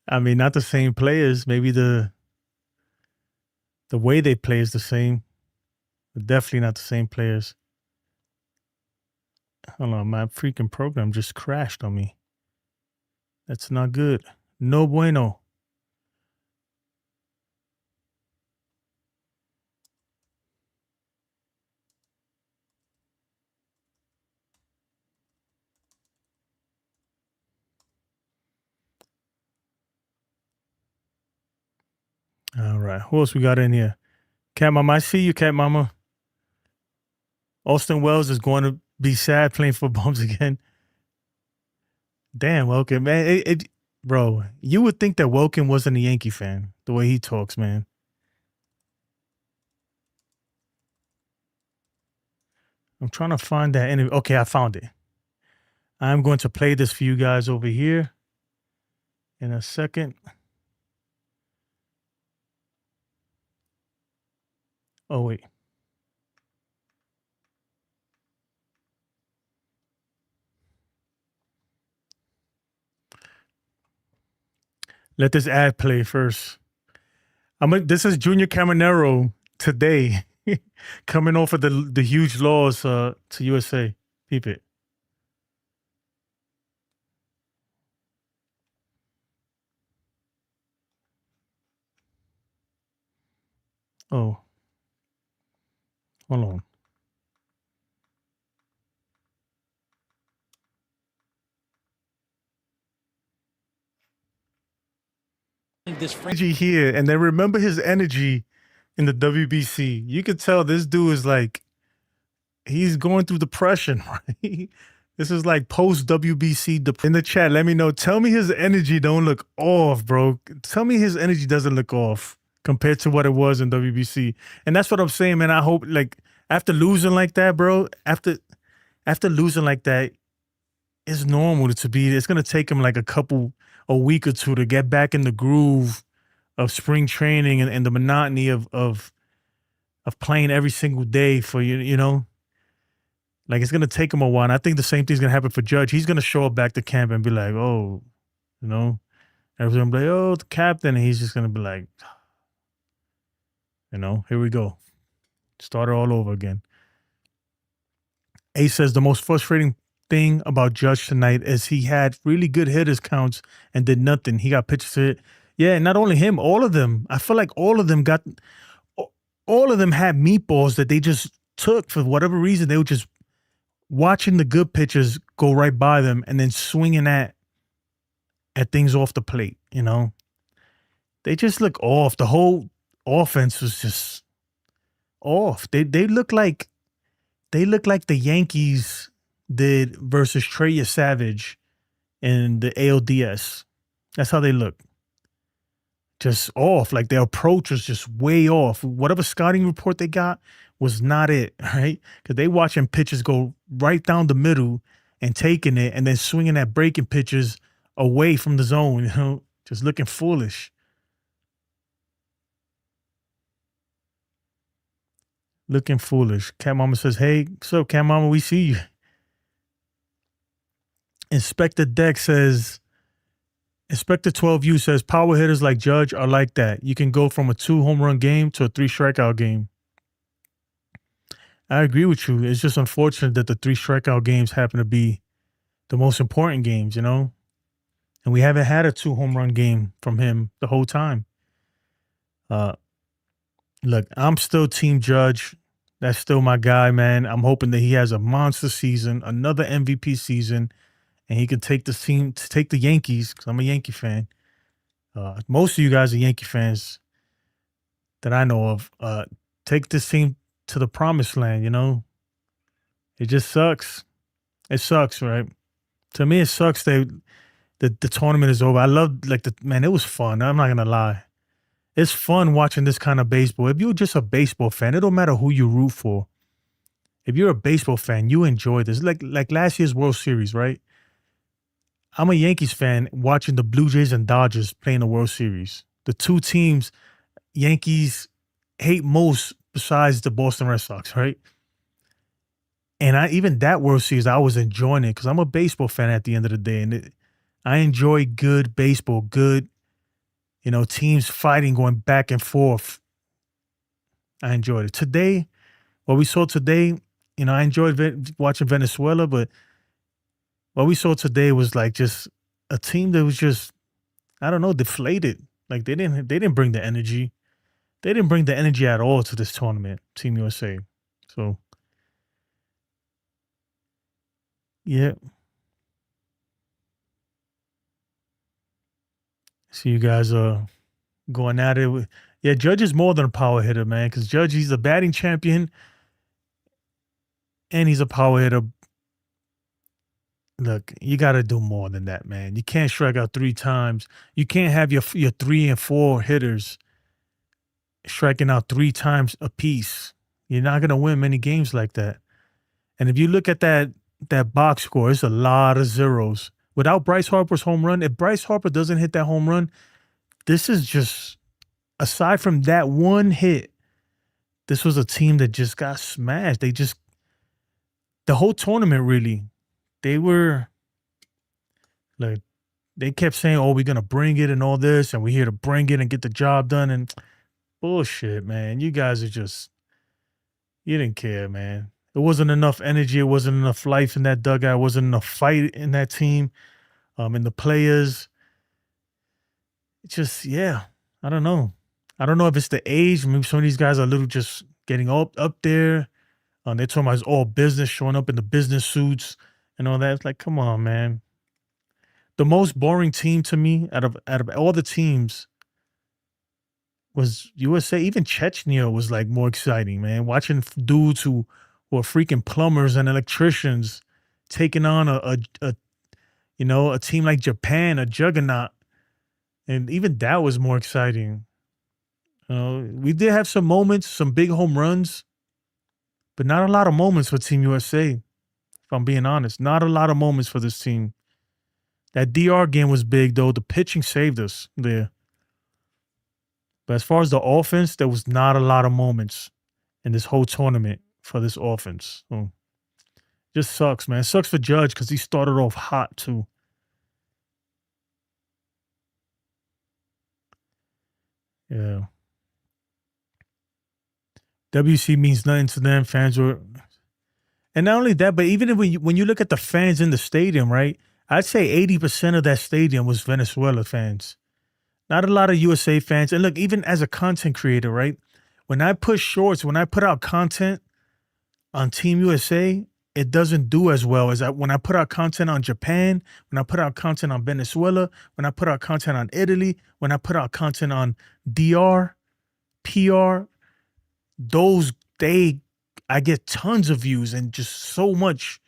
S1: I mean, not the same players. Maybe the way they play is the same, but definitely not the same players. Hold on, my freaking program just crashed on me. That's not good. No bueno. All right. Who else we got in here? Cat Mama. I see you, Cat Mama. Austin Wells is going to be sad playing for Bums again. Damn, Welkin, man. Bro, you would think that Welkin wasn't a Yankee fan, the way he talks, man. I'm trying to find that interview. Okay, I found it. I'm going to play this for you guys over here in a second. Oh, wait. Let this ad play first. This is Junior Caminero today, coming off of the huge loss to USA. Peep it. Oh, hold on. This energy here, and then remember his energy in the WBC. You could tell this dude is like he's going through depression, right? This is like post WBC. In the chat, let me know. Tell me his energy don't look off, bro. Tell me his energy doesn't look off compared to what it was in WBC. And that's what I'm saying, man. I hope like after losing like that, bro. After losing like that, it's normal to be. It's gonna take him like a week or two to get back in the groove of spring training and the monotony of playing every single day for you know. Like it's gonna take him a while. And I think the same thing's gonna happen for Judge. He's gonna show up back to camp and be like, "Oh, you know," everyone's gonna be like, "Oh, the captain," and he's just gonna be like, "You know, here we go, start it all over again." Ace says the most frustrating thing about Judge tonight is he had really good hitters counts and did nothing. He got pitches hit. Yeah, not only him, all of them. I feel like all of them had meatballs that they just took for whatever reason. They were just watching the good pitchers go right by them and then swinging at things off the plate, you know? They just look off. The whole offense was just off. They look like the Yankees did versus Trey Savage in the ALDS. That's how they look. Just off. Like their approach was just way off. Whatever scouting report they got was not it, right? Because they watching pitches go right down the middle and taking it and then swinging at breaking pitches away from the zone, you know, just looking foolish. Looking foolish. Cat Mama says, "Hey, so Cat Mama, we see you." Inspector Deck says, Inspector 12U says, power hitters like Judge are like that. You can go from a 2 home run game to a 3 strikeout game. I agree with you. It's just unfortunate that the 3 strikeout games happen to be the most important games, you know? And we haven't had a 2 home run game from him the whole time. Look, I'm still Team Judge. That's still my guy, man. I'm hoping that he has a monster season, another MVP season, and he can take the team, take the Yankees, because I'm a Yankee fan. Most of you guys are Yankee fans that I know of. Take this team to the promised land, you know? It just sucks. It sucks, right? To me, it sucks that the tournament is over. I love, like, man, it was fun. I'm not going to lie. It's fun watching this kind of baseball. If you're just a baseball fan, it don't matter who you root for. If you're a baseball fan, you enjoy this. Like last year's World Series, right? I'm a Yankees fan watching the Blue Jays and Dodgers playing the World Series. The two teams Yankees hate most besides the Boston Red Sox, right? And even that World Series, I was enjoying it because I'm a baseball fan at the end of the day. And I enjoy good baseball, good, you know, teams fighting, going back and forth. I enjoyed it. Today, what we saw today, you know, I enjoyed watching Venezuela, but what we saw today was like just a team that was just, I don't know, deflated. Like they didn't bring the energy. They didn't bring the energy at all to this tournament, Team USA. So, yeah. See you guys going at it. Yeah, Judge is more than a power hitter, man, because Judge, he's a batting champion and he's a power hitter. Look, you got to do more than that, man. You can't strike out 3 times. You can't have your 3 and 4 hitters striking out 3 times apiece. You're not going to win many games like that. And if you look at that box score, it's a lot of zeros. Without Bryce Harper's home run, if Bryce Harper doesn't hit that home run, this is just, aside from that one hit, this was a team that just got smashed. The whole tournament really, they were like, they kept saying, oh, we're going to bring it and all this, and we're here to bring it and get the job done. And bullshit, man. You guys are just, you didn't care, man. There wasn't enough energy. It wasn't enough life in that dugout. It wasn't enough fight in that team, in the players. It's just, yeah, I don't know. I don't know if it's the age. Maybe some of these guys are a little just getting up there. They're talking about it's all business, showing up in the business suits and all that. It's like, come on, man. The most boring team to me out of all the teams was USA. Even Chechnya was like more exciting, man. Watching dudes who are freaking plumbers and electricians taking on a team like Japan, a juggernaut, and even that was more exciting. We did have some moments, some big home runs, but not a lot of moments for Team USA. If I'm being honest, not a lot of moments for this team. That DR game was big though. The pitching saved us there. But as far as the offense, there was not a lot of moments in this whole tournament for this offense. So, just sucks, man. It sucks for Judge because he started off hot too. Yeah. WC means nothing to them. Fans were, and not only that, but even when you look at the fans in the stadium, right? I'd say 80% of that stadium was Venezuela fans. Not a lot of USA fans. And look, even as a content creator, right? When I push shorts, when I put out content on Team USA, it doesn't do as well as when I put out content on Japan, when I put out content on Venezuela, when I put out content on Italy, when I put out content on DR, PR, I get tons of views and just so much,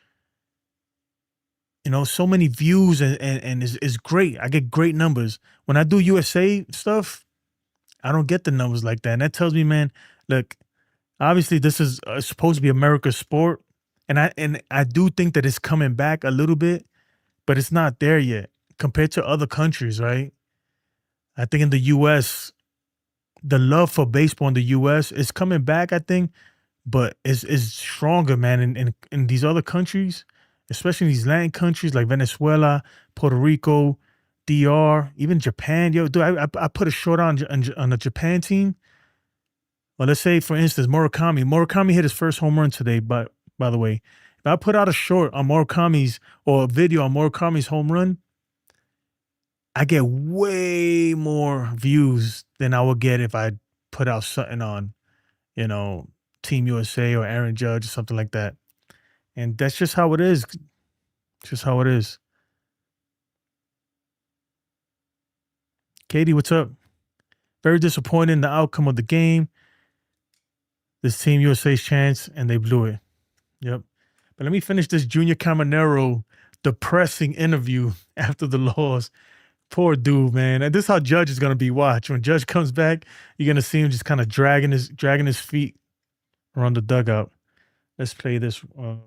S1: so many views and it's great. I get great numbers. When I do USA stuff, I don't get the numbers like that. And that tells me, man, look, obviously this is supposed to be America's sport. And I do think that it's coming back a little bit, but it's not there yet compared to other countries, right? I think in the US, the love for baseball in the US is coming back, I think, but is stronger, man, in these other countries, especially in these Latin countries like Venezuela, Puerto Rico, DR, even Japan. Yo, dude, I put a short on the Japan team. Well, let's say, for instance, Murakami. Murakami hit his first home run today, by the way. If I put out a short on Murakami's or a video on Murakami's home run, I get way more views than I would get if I put out something on, Team USA or Aaron Judge or something like that. And that's just how it is. Just how it is. Katie, what's up? Very disappointed in the outcome of the game. This Team USA's chance, and they blew it. Yep. But let me finish this Junior Caminero depressing interview after the loss. Poor dude, man. And this is how Judge is gonna be. Watch. When Judge comes back, you're gonna see him just kind of dragging his feet around the dugout. Let's play this. Where am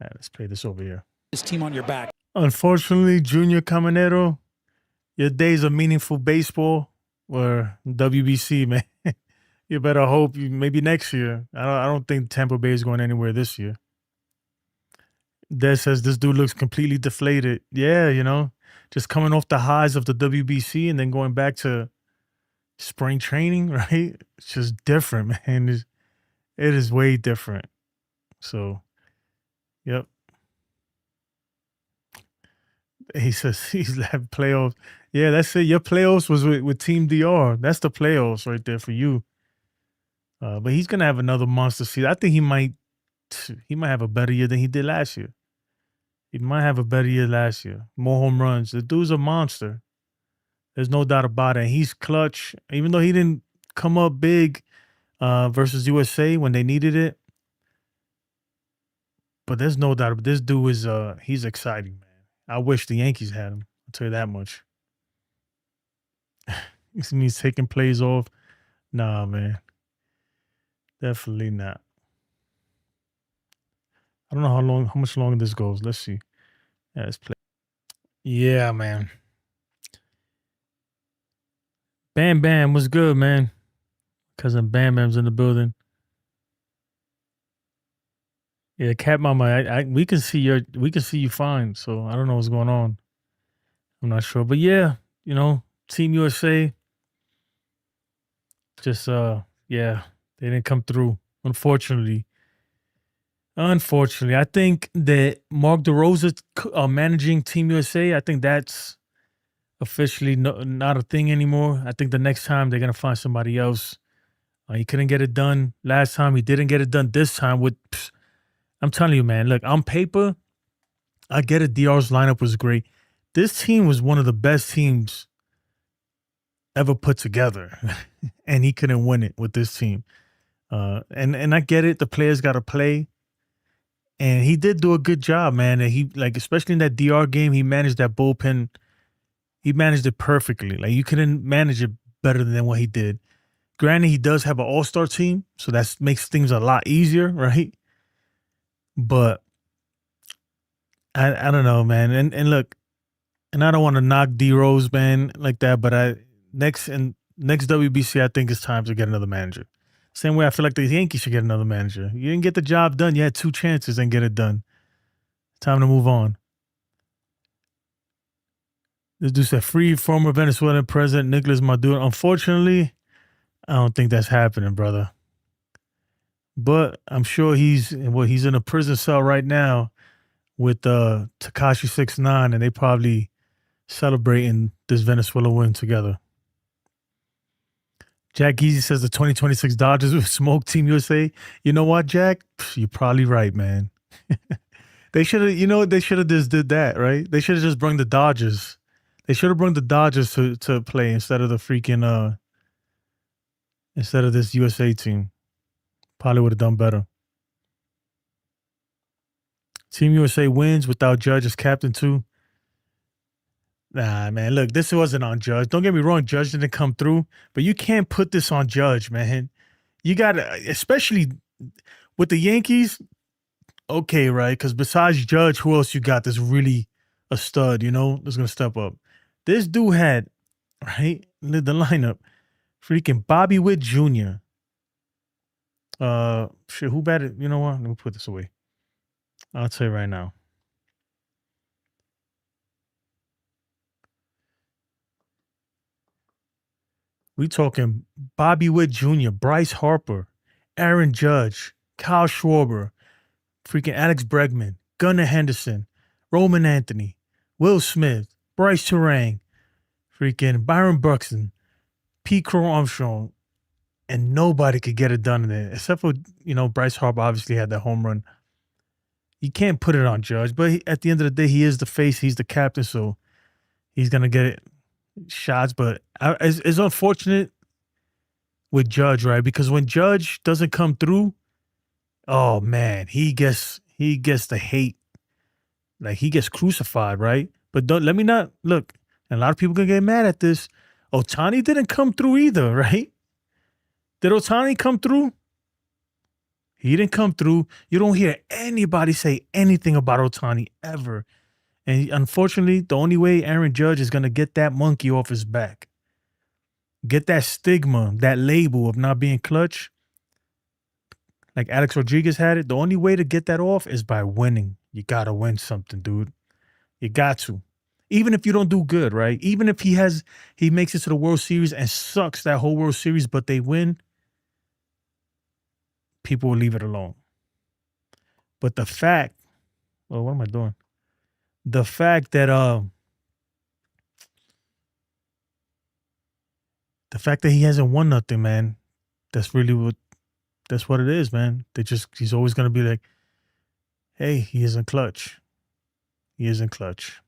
S1: I? Let's play this over here.
S2: This team on your back.
S1: Unfortunately, Junior Caminero, your days of meaningful baseball were WBC, man. You better hope maybe next year. I don't think Tampa Bay is going anywhere this year. Des says this dude looks completely deflated. Yeah, just coming off the highs of the WBC and then going back to spring training, right? It's just different, man. It is way different. So, yep. He says he's had playoffs. Yeah, that's it. Your playoffs was with Team DR. That's the playoffs right there for you. But he's gonna have another monster season. I think he might have a better year than he did last year. He might have a better year last year. More home runs. The dude's a monster. There's no doubt about it. He's clutch. Even though he didn't come up big versus USA when they needed it. But there's no doubt. This dude is he's exciting, man. I wish the Yankees had him. I'll tell you that much. This means taking plays off. Nah, man. Definitely not. I don't know how much longer this goes. Let's see. Yeah, let's play. Yeah, man. Bam Bam, what's good, man? Cousin Bam Bam's in the building. Yeah, Cat Mama, we can see you fine. So I don't know what's going on. I'm not sure, but yeah, Team USA. Just yeah, they didn't come through. Unfortunately, I think that Mark DeRosa managing Team USA. I think that's officially not a thing anymore. I think the next time they're gonna find somebody else. He couldn't get it done last time. He didn't get it done this time. I'm telling you, man. Look, on paper, I get it. DR's lineup was great. This team was one of the best teams ever put together, and he couldn't win it with this team. And I get it. The players got to play, and he did do a good job, man. And he especially in that DR game, he managed that bullpen. He managed it perfectly. Like you couldn't manage it better than what he did. Granted, he does have an all-star team, so that makes things a lot easier, right? But I don't know, man. And look, and I don't want to knock D Rose, man, like that, but next WBC, I think it's time to get another manager. Same way I feel like the Yankees should get another manager. You didn't get the job done. You had 2 chances and get it done. Time to move on. This dude said, free former Venezuelan President Nicolas Maduro. Unfortunately, I don't think that's happening, brother. But I'm sure he's in a prison cell right now with Tekashi 6ix9ine, and they probably celebrating this Venezuela win together. Jack Geezy says the 2026 Dodgers will smoke Team USA. You know what, Jack? You're probably right, man. They should have, they should have just did that, right? They should have just brought the Dodgers. They should have brought the Dodgers to play instead of the freaking instead of this USA team. Probably would have done better. Team USA wins without Judge as captain too. Nah, man. Look, this wasn't on Judge. Don't get me wrong, Judge didn't come through, but you can't put this on Judge, man. You got to, especially with the Yankees, okay, right? Because besides Judge, who else you got that's really a stud, that's going to step up? This dude had, right, the lineup, freaking Bobby Witt Jr. Who batted? You know what? Let me put this away. I'll tell you right now. We talking Bobby Witt Jr., Bryce Harper, Aaron Judge, Kyle Schwarber, freaking Alex Bregman, Gunnar Henderson, Roman Anthony, Will Smith, Bryce Turang, freaking Byron Buxton, Pete Crow Armstrong, and nobody could get it done in there except for, Bryce Harper obviously had that home run. You can't put it on Judge, but at the end of the day, he is the face. He's the captain, so he's going to get it. Shots, but it's unfortunate with Judge, right? Because when Judge doesn't come through, oh man, he gets the hate, like he gets crucified, right? But let me not look. And a lot of people gonna get mad at this. Ohtani didn't come through either, right? Did Ohtani come through? He didn't come through. You don't hear anybody say anything about Ohtani ever. And unfortunately, the only way Aaron Judge is going to get that monkey off his back, get that stigma, that label of not being clutch, like Alex Rodriguez had it, the only way to get that off is by winning. You got to win something, dude. You got to. Even if you don't do good, right? Even if he makes it to the World Series and sucks that whole World Series, but they win, people will leave it alone. But the fact, well, what am I doing? The fact that he hasn't won nothing, man, that's what it is, man. He's always gonna be like, hey, he isn't clutch. He isn't clutch.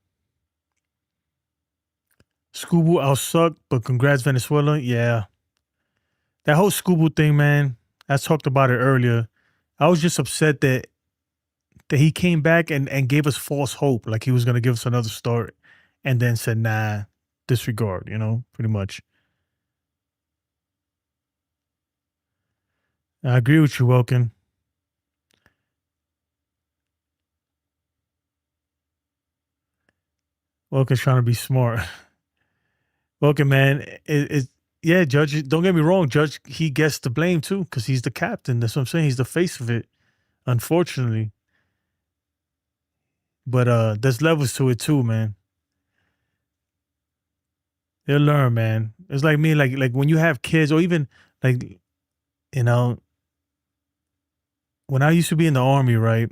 S1: Scooble, I'll suck, but congrats, Venezuela. Yeah. That whole Scooble thing, man, I talked about it earlier. I was just upset that he came back and gave us false hope, like he was going to give us another start, and then said, nah, disregard, pretty much. I agree with you, Welkin. Welkin's trying to be smart. Welkin, man, yeah, Judge, don't get me wrong, Judge, he gets the blame too, because he's the captain. That's what I'm saying. He's the face of it, unfortunately. But there's levels to it too, man. They'll learn, man. It's like me, like when you have kids, or even like, when I used to be in the Army, right?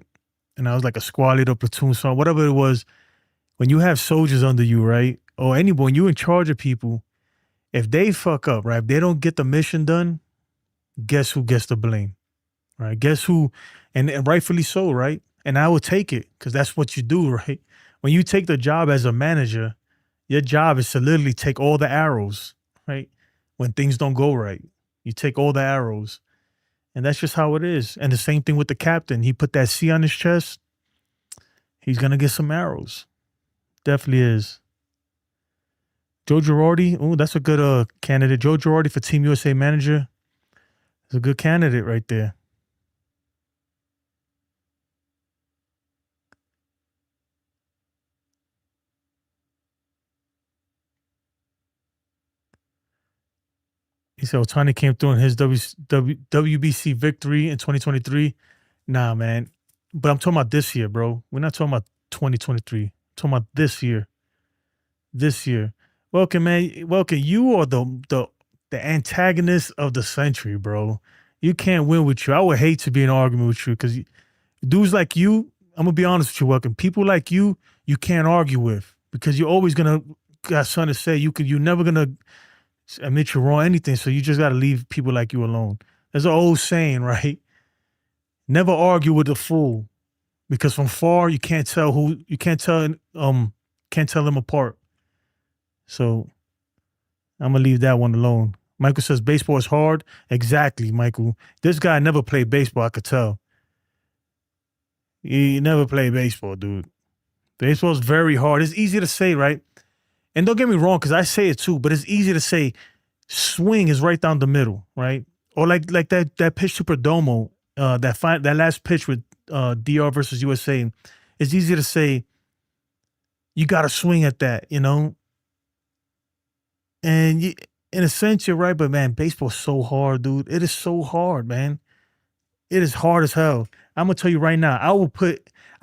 S1: And I was like a squad leader, platoon sergeant, whatever it was. When you have soldiers under you, right? or anyone, when you're in charge of people, if they fuck up, right? If they don't get the mission done, guess who gets the blame, right? Guess who, and rightfully so, right? And I will take it because that's what you do, right? When you take the job as a manager, your job is to literally take all the arrows, right? When things don't go right, you take all the arrows. And that's just how it is. And the same thing with the captain. He put that C on his chest. He's going to get some arrows. Definitely is. Joe Girardi. Oh, that's a good candidate. Joe Girardi for Team USA manager. That's a good candidate right there. He said Ohtani came through in his WBC victory in 2023. Nah, man. But I'm talking about this year, bro. We're not talking about 2023. I'm talking about this year. This year. Welcome, man. Welcome. You are the antagonist of the century, bro. You can't win with you. I would hate to be in an argument with you because dudes like you, I'm gonna be honest with you, Welcome. People like you can't argue with because you're always gonna got something to say. You're never gonna admit you're wrong, anything. So you just gotta leave people like you alone. There's an old saying, right? Never argue with a fool because from far you can't tell them apart. So I'm gonna leave that one alone. Michael says baseball is hard. Exactly, Michael. This guy never played baseball, I could tell. He never played baseball, dude. Baseball is very hard. It's easy to say, right? And don't get me wrong, because I say it too, but it's easy to say swing is right down the middle, right? Or like that pitch to Perdomo, that last pitch with DR versus USA. It's easy to say you got to swing at that, you know? And in a sense, you're right, but man, baseball's so hard, dude. It is so hard, man. It is hard as hell. I'm gonna tell you right now. I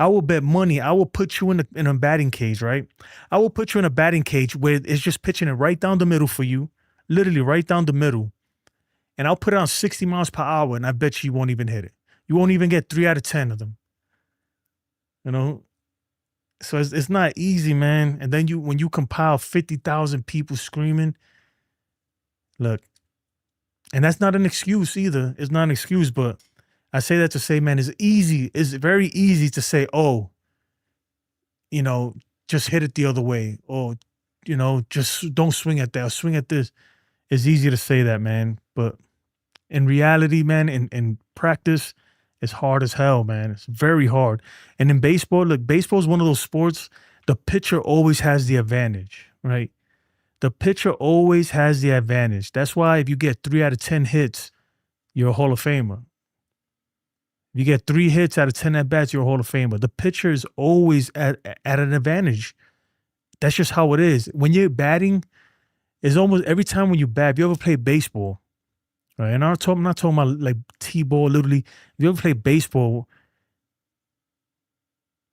S1: will bet money. I will put you in a batting cage, right? I will put you in a batting cage where it's just pitching it right down the middle for you, literally right down the middle. And I'll put it on 60 miles per hour, and I bet you won't even hit it. You won't even get 3 out of 10 of them. You know, so it's not easy, man. And then when you compile 50,000 people screaming, look, and that's not an excuse either. It's not an excuse, but I say that to say, man, it's very easy to say, oh, you know, just hit it the other way. Or, you know, just don't swing at that or swing at this. It's easy to say that, man. But in reality, man, in practice, it's hard as hell, man. It's very hard. And in baseball, look, baseball is one of those sports, the pitcher always has the advantage, right? The pitcher always has the advantage. That's why if you get 3 out of 10 hits, you're a Hall of Famer. If you get 3 hits out of 10 at bats, you're a Hall of Famer. The pitcher is always at an advantage. That's just how it is. When you're batting, it's almost every time when you bat, if you ever play baseball, right? And I'm not talking about like T-ball, literally. If you ever play baseball,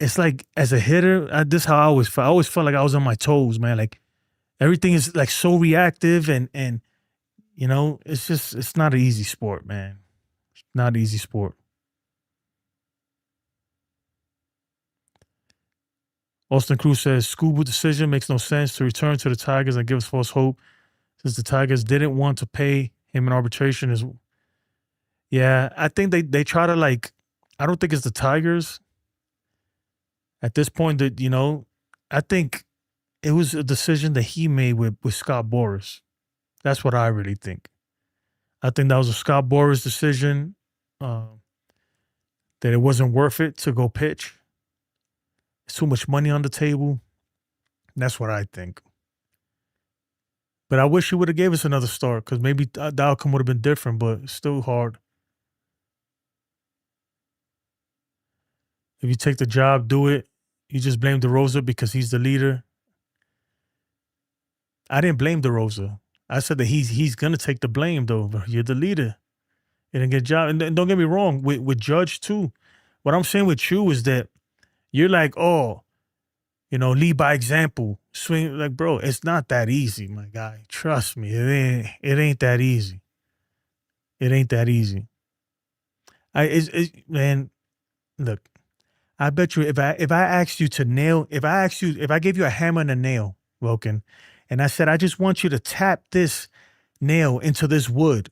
S1: it's like as a hitter, this is how I always felt. I always felt like I was on my toes, man. Like everything is like so reactive and you know, it's not an easy sport, man. It's not an easy sport. Austin Cruz says, Scuba decision makes no sense to return to the Tigers and gives false hope since the Tigers didn't want to pay him in arbitration. Yeah, I think they try to like, I don't think it's the Tigers at this point that, you know, I think it was a decision that he made with Scott Boras. That's what I really think. I think that was a Scott Boras decision that it wasn't worth it to go pitch. It's too much money on the table. That's what I think. But I wish he would have gave us another start because maybe the outcome would have been different, but it's still hard. If you take the job, do it. You just blame DeRosa because he's the leader. I didn't blame DeRosa. I said that he's going to take the blame, though. You're the leader. You didn't get a job. And don't get me wrong, with Judge, too. What I'm saying with you is that you're like, oh, you know, lead by example. Swing. Like, bro, it's not that easy, my guy. Trust me. It ain't that easy. It ain't that easy. Man, look, I bet you if I asked you to nail, if I gave you a hammer and a nail, Wilkin. And I said, I just want you to tap this nail into this wood.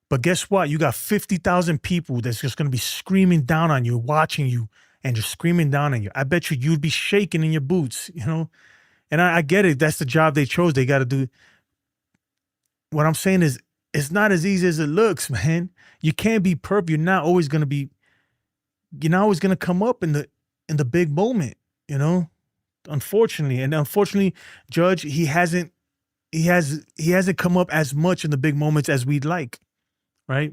S1: But guess what? You got 50,000 people that's just going to be screaming down on you, watching you, and just screaming down on you. I bet you'd be shaking in your boots, you know? And I get it. That's the job they chose. They got to do. What I'm saying is, it's not as easy as it looks, man. You can't be perfect. You're not always going to come up in the big moment, you know? Unfortunately, Judge, he hasn't come up as much in the big moments as we'd like, right?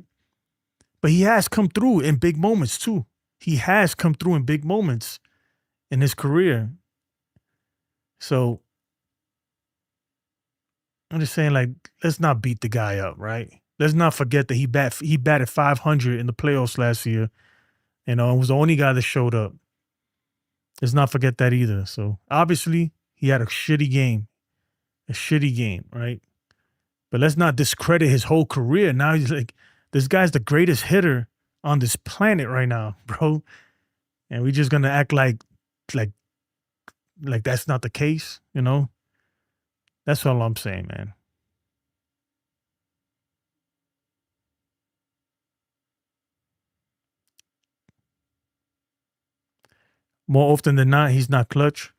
S1: But he has come through in big moments too. He has come through in big moments in his career. So I'm just saying, like, let's not beat the guy up, right? Let's not forget that he batted 500 in the playoffs last year. You know, and was the only guy that showed up. Let's not forget that either. So obviously he had a shitty game, right? But let's not discredit his whole career. Now he's like, this guy's the greatest hitter on this planet right now, bro. And we're just gonna act like that's not the case, you know? That's all I'm saying, man. More often than not, he's not clutch.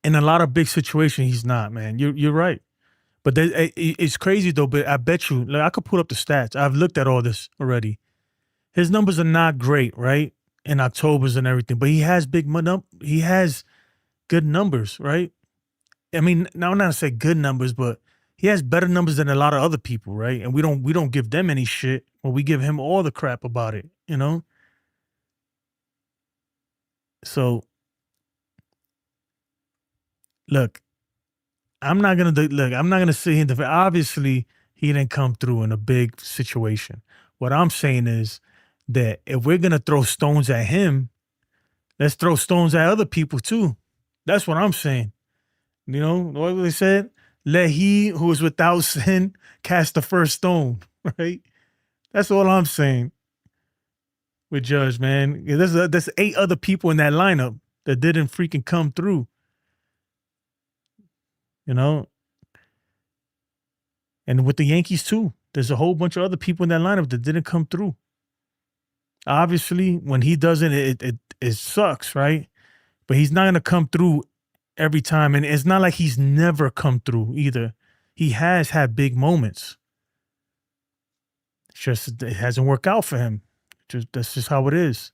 S1: In a lot of big situations, he's not, man. You're right. But it's crazy though. But I bet you, like, I could pull up the stats. I've looked at all this already. His numbers are not great, right? In October's and everything, but he has he has good numbers, right? I mean, now I'm not gonna say good numbers, but he has better numbers than a lot of other people, right? And we don't give them any shit, or we give him all the crap about it, you know? So look, I'm not gonna sit here and obviously he didn't come through in a big situation. What I'm saying is that if we're gonna throw stones at him, let's throw stones at other people too. That's what I'm saying. You know what they said? Let he who is without sin cast the first stone, right? That's all I'm saying with Judge, man. There's 8 other people in that lineup that didn't freaking come through, you know? And with the Yankees too, there's a whole bunch of other people in that lineup that didn't come through. Obviously, when he doesn't, it sucks, right? But he's not gonna come through every time, and it's not like he's never come through either. He has had big moments. It's just it hasn't worked out for him. That's just how it is.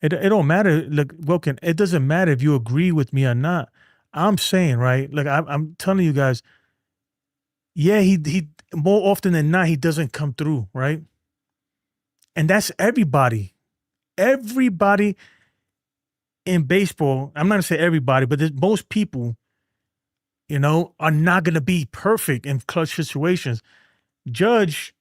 S1: It don't matter. Look, Wilkin, it doesn't matter if you agree with me or not. I'm saying, right? Like I'm telling you guys, yeah, he more often than not he doesn't come through, right? And that's everybody. Everybody in baseball. I'm not gonna say everybody, but there's most people, you know, are not gonna be perfect in clutch situations. Judge,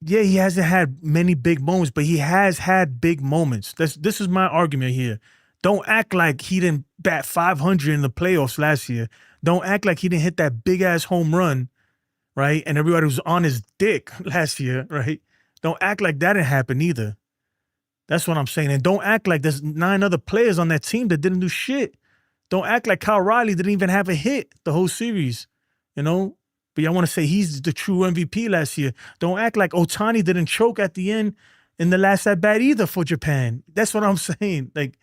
S1: yeah, he hasn't had many big moments, but he has had big moments. This is my argument here. Don't act like he didn't bat 500 in the playoffs last year. Don't act like he didn't hit that big ass home run, right? And everybody was on his dick last year, right? Don't act like that didn't happen either. That's what I'm saying. And don't act like there's 9 other players on that team that didn't do shit. Don't act like Kyle Riley didn't even have a hit the whole series, you know? But y'all want to say he's the true MVP last year. Don't act like Ohtani didn't choke at the end in the last at bat either for Japan. That's what I'm saying. Like,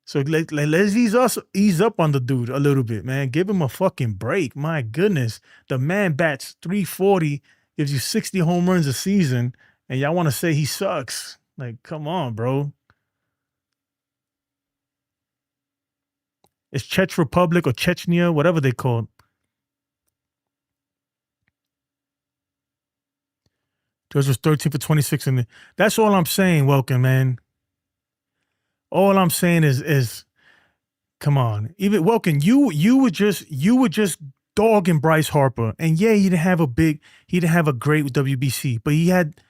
S1: so let's ease up on the dude a little bit, man. Give him a fucking break. My goodness. The man bats 340, gives you 60 home runs a season, and y'all want to say he sucks. Like, come on, bro. It's Czech Republic or Chechnya, whatever they call it. George was 13 for 26 and that's all I'm saying, Welcome, man. All I'm saying is come on. Even Welcome, you were just dogging Bryce Harper. And yeah, he didn't have a great WBC, but he had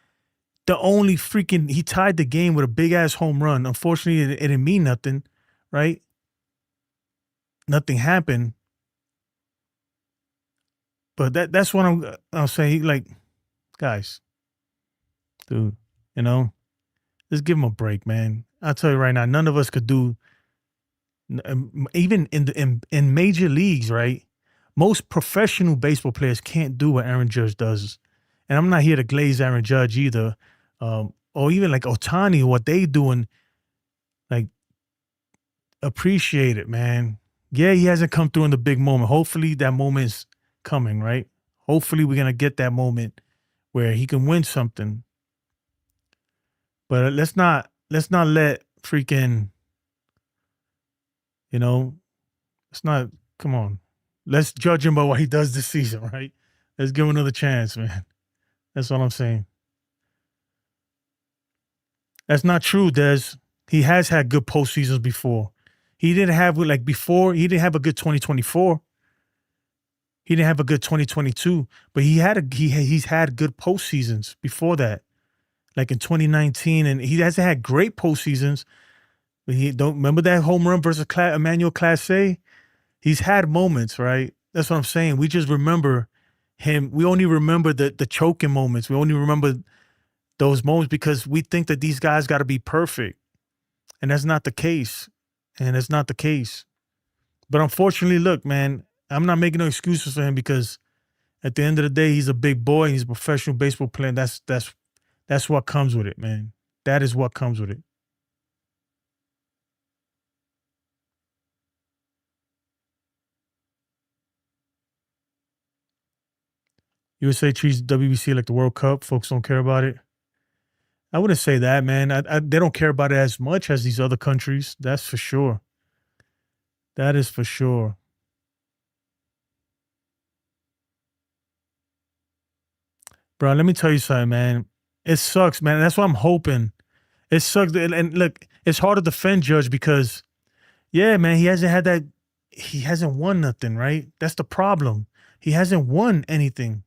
S1: he tied the game with a big ass home run. Unfortunately, it didn't mean nothing, right? Nothing happened. But that's what I'm saying. Like, guys, dude. You know, just give him a break, man. I'll tell you right now, none of us could do even in major leagues, right? Most professional baseball players can't do what Aaron Judge does. And I'm not here to glaze Aaron Judge either. Or even like Otani, what they doing, like, appreciate it, man. Yeah, he hasn't come through in the big moment. Hopefully that moment's coming, right? Hopefully we're gonna get that moment where he can win something. But let's not let freaking, you know, it's not, come on. Let's judge him by what he does this season, right? Let's give him another chance, man. That's all I'm saying. That's not true, Des. He has had good postseasons before. He didn't have he didn't have a good 2024. He didn't have a good 2022, but he's had good postseasons before that, like in 2019, and he hasn't had great postseasons. But he don't remember that home run versus Emmanuel Clase. He's had moments, right? That's what I'm saying. We just remember him. We only remember the choking moments. We only remember those moments because we think that these guys got to be perfect, and that's not the case. And it's not the case. But unfortunately, look, man, I'm not making no excuses for him because at the end of the day, he's a big boy. He's a professional baseball player. And that's what comes with it, man. That is what comes with it. USA treats WBC like the World Cup. Folks don't care about it. I wouldn't say that, man. They don't care about it as much as these other countries. That's for sure. That is for sure. Bro, let me tell you something, man. It sucks, man. That's what I'm hoping. It sucks. And look, it's hard to defend Judge because, yeah, man, he hasn't won nothing, right? That's the problem. He hasn't won anything.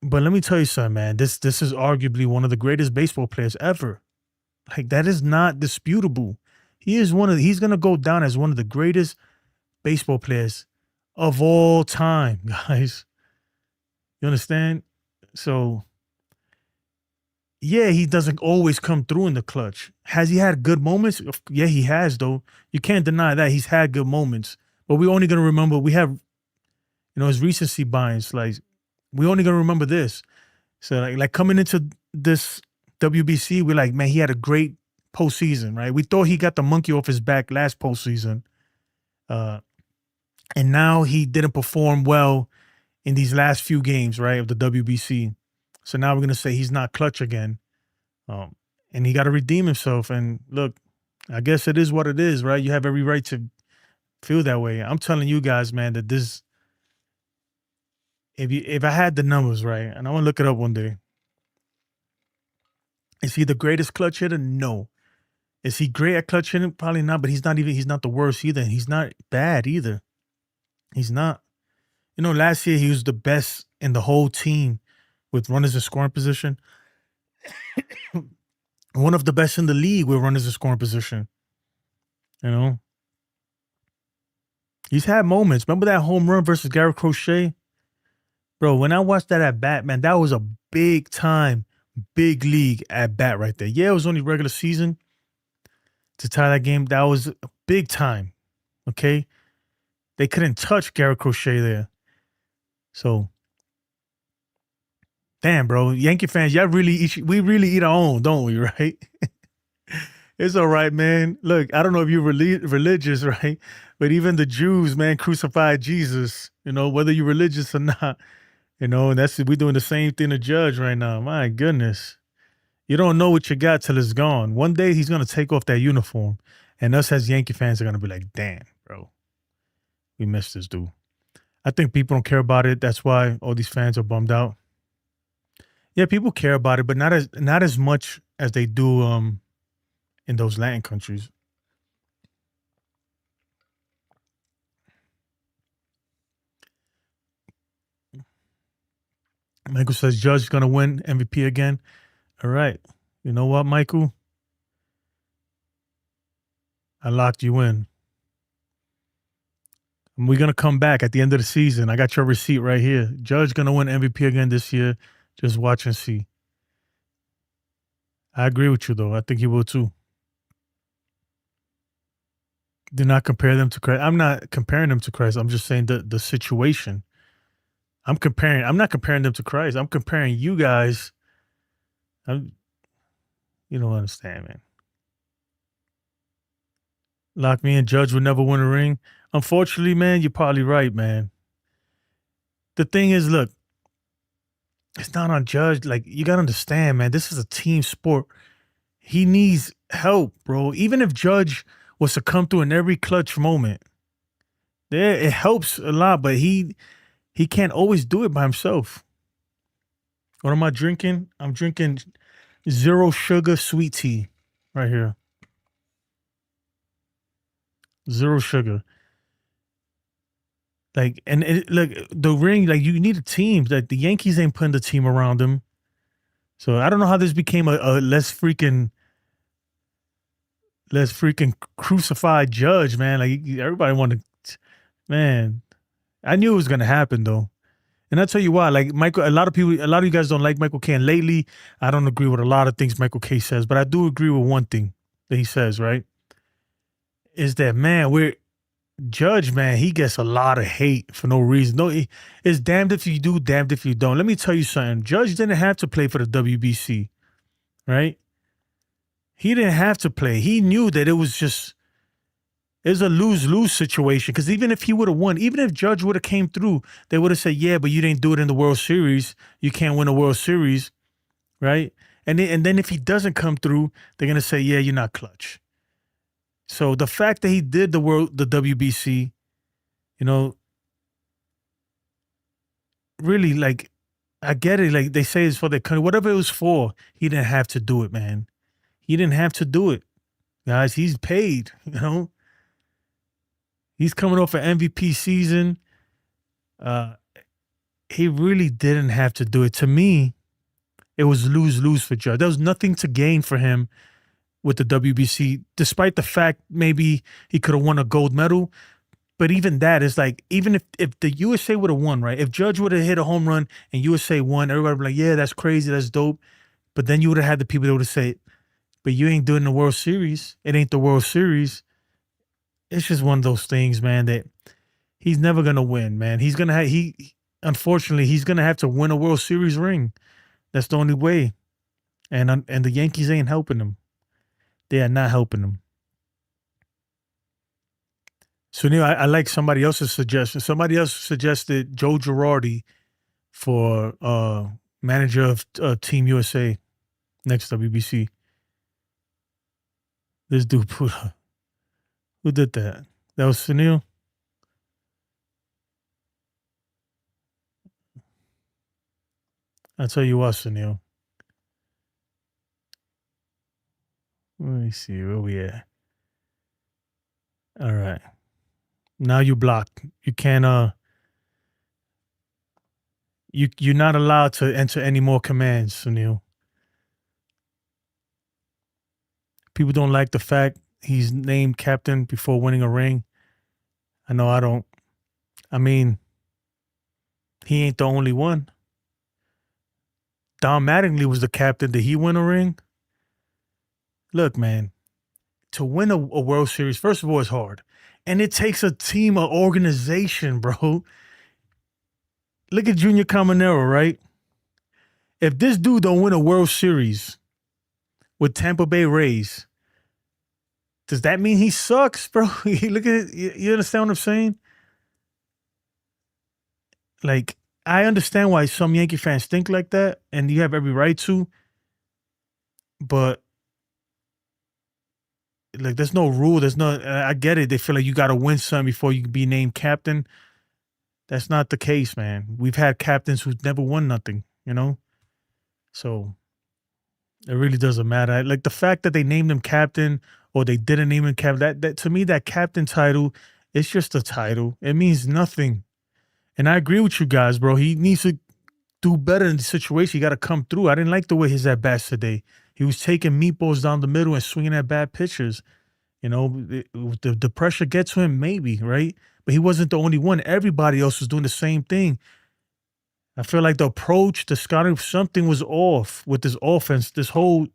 S1: But let me tell you something, man. This is arguably one of the greatest baseball players ever. Like, that is not disputable. He's gonna go down as one of the greatest baseball players of all time, guys. You understand? So yeah, he doesn't always come through in the clutch. Has he had good moments? Yeah, he has, though. You can't deny that. He's had good moments. But we're only gonna remember his recency bias. Like, we're only gonna remember this. So like coming into this WBC, we're like, man, he had a great postseason, right? We thought he got the monkey off his back last postseason. And now he didn't perform well in these last few games, right, of the WBC. So now we're gonna say he's not clutch again. And he got to redeem himself. And look, I guess it is what it is, right? You have every right to feel that way. I'm telling you guys, man, that this, if I had the numbers right, and I want to look it up one day, is he the greatest clutch hitter? No. Is he great at clutch hitting? Probably not, but he's not the worst either. He's not bad either. He's not. Last year he was the best in the whole team with runners in scoring position. One of the best in the league with runners in scoring position. He's had moments. Remember that home run versus Garrett Crochet? Bro, when I watched that at bat, man, that was a big time, big league at bat right there. Yeah, it was only regular season to tie that game. That was a big time. Okay? They couldn't touch Garrett Crochet there. So, damn, bro. Yankee fans, we really eat our own, don't we, right? It's all right, man. Look, I don't know if you're religious, right? But even the Jews, man, crucified Jesus, whether you're religious or not. And we're doing the same thing to Judge right now. My goodness. You don't know what you got till it's gone. One day he's going to take off that uniform. And us as Yankee fans are going to be like, damn, bro. We missed this dude. I think people don't care about it. That's why all these fans are bummed out. Yeah, people care about it, but not as much as they do in those Latin countries. Michael says Judge is going to win MVP again. All right. You know what, Michael? I locked you in. We're going to come back at the end of the season. I got your receipt right here. Judge going to win MVP again this year. Just watch and see. I agree with you, though. I think he will, too. Do not compare them to Christ. I'm not comparing them to Christ. I'm just saying the situation. I'm not comparing them to Christ. I'm comparing you guys. You don't understand, man. Lock me in. Judge would never win a ring. Unfortunately, man, you're probably right, man. The thing is, look, it's not on Judge. Like, you got to understand, man, this is a team sport. He needs help, bro. Even if Judge was to come through in every clutch moment, it helps a lot, but he can't always do it by himself. What am I drinking? I'm drinking zero sugar sweet tea right here. Zero sugar. Like, and the ring, like, you need a team. Like, the Yankees ain't putting the team around him. So I don't know how this became a less freaking crucified Judge, man. Like, everybody wanted, man. I knew it was gonna happen though. And I'll tell you why. Like, Michael, a lot of you guys don't like Michael K. And lately, I don't agree with a lot of things Michael K. says, but I do agree with one thing that he says, right? Is that, man, Judge, man, he gets a lot of hate for no reason. No, it's damned if you do, damned if you don't. Let me tell you something. Judge didn't have to play for the WBC, right? He didn't have to play. He knew that it was a lose-lose situation, because even if he would have won, even if Judge would have came through, they would have said, yeah, but you didn't do it in the World Series. You can't win a World Series, right? And then if he doesn't come through, they're going to say, yeah, you're not clutch. So the fact that he did the WBC, really, like, I get it. Like, they say it's for their country. Whatever it was for, he didn't have to do it, man. He didn't have to do it. Guys, he's paid, He's coming off an MVP season. He really didn't have to do it. To me, it was lose-lose for Judge. There was nothing to gain for him with the WBC, despite the fact maybe he could have won a gold medal. But even that is like, even if the USA would have won, right? If Judge would have hit a home run and USA won, everybody would be like, yeah, that's crazy, that's dope. But then you would have had the people that would have said, but you ain't doing the World Series. It ain't the World Series. It's just one of those things, man, that he's never going to win, man. Unfortunately, he's going to have to win a World Series ring. That's the only way. And the Yankees ain't helping him. They are not helping him. So, Neil, I like somebody else's suggestion. Somebody else suggested Joe Girardi for manager of Team USA next WBC. This dude put up. Who did that? That was Sunil? I'll tell you what, Sunil. Let me see where we at. All right. Now you blocked. You can't you're not allowed to enter any more commands, Sunil. People don't like the fact he's named captain before winning a ring. I know I don't. I mean, he ain't the only one. Don Mattingly was the captain. Did he win a ring? Look, man, to win a World Series, first of all, it's hard. And it takes a team, an organization, bro. Look at Junior Caminero, right? If this dude don't win a World Series with Tampa Bay Rays, does that mean he sucks, bro? Look at it. You understand what I'm saying? Like, I understand why some Yankee fans think like that, and you have every right to. But, like, there's no rule. I get it. They feel like you got to win something before you can be named captain. That's not the case, man. We've had captains who've never won nothing, So it really doesn't matter. Like, the fact that they named him captain or they didn't name him captain, that to me, that captain title, it's just a title. It means nothing. And I agree with you guys, bro. He needs to do better in the situation. He got to come through. I didn't like the way his at-bats today. He was taking meatballs down the middle and swinging at bad pitchers. The pressure gets to him, maybe, right? But he wasn't the only one. Everybody else was doing the same thing. I feel like the approach, the scouting, something was off with this offense, this whole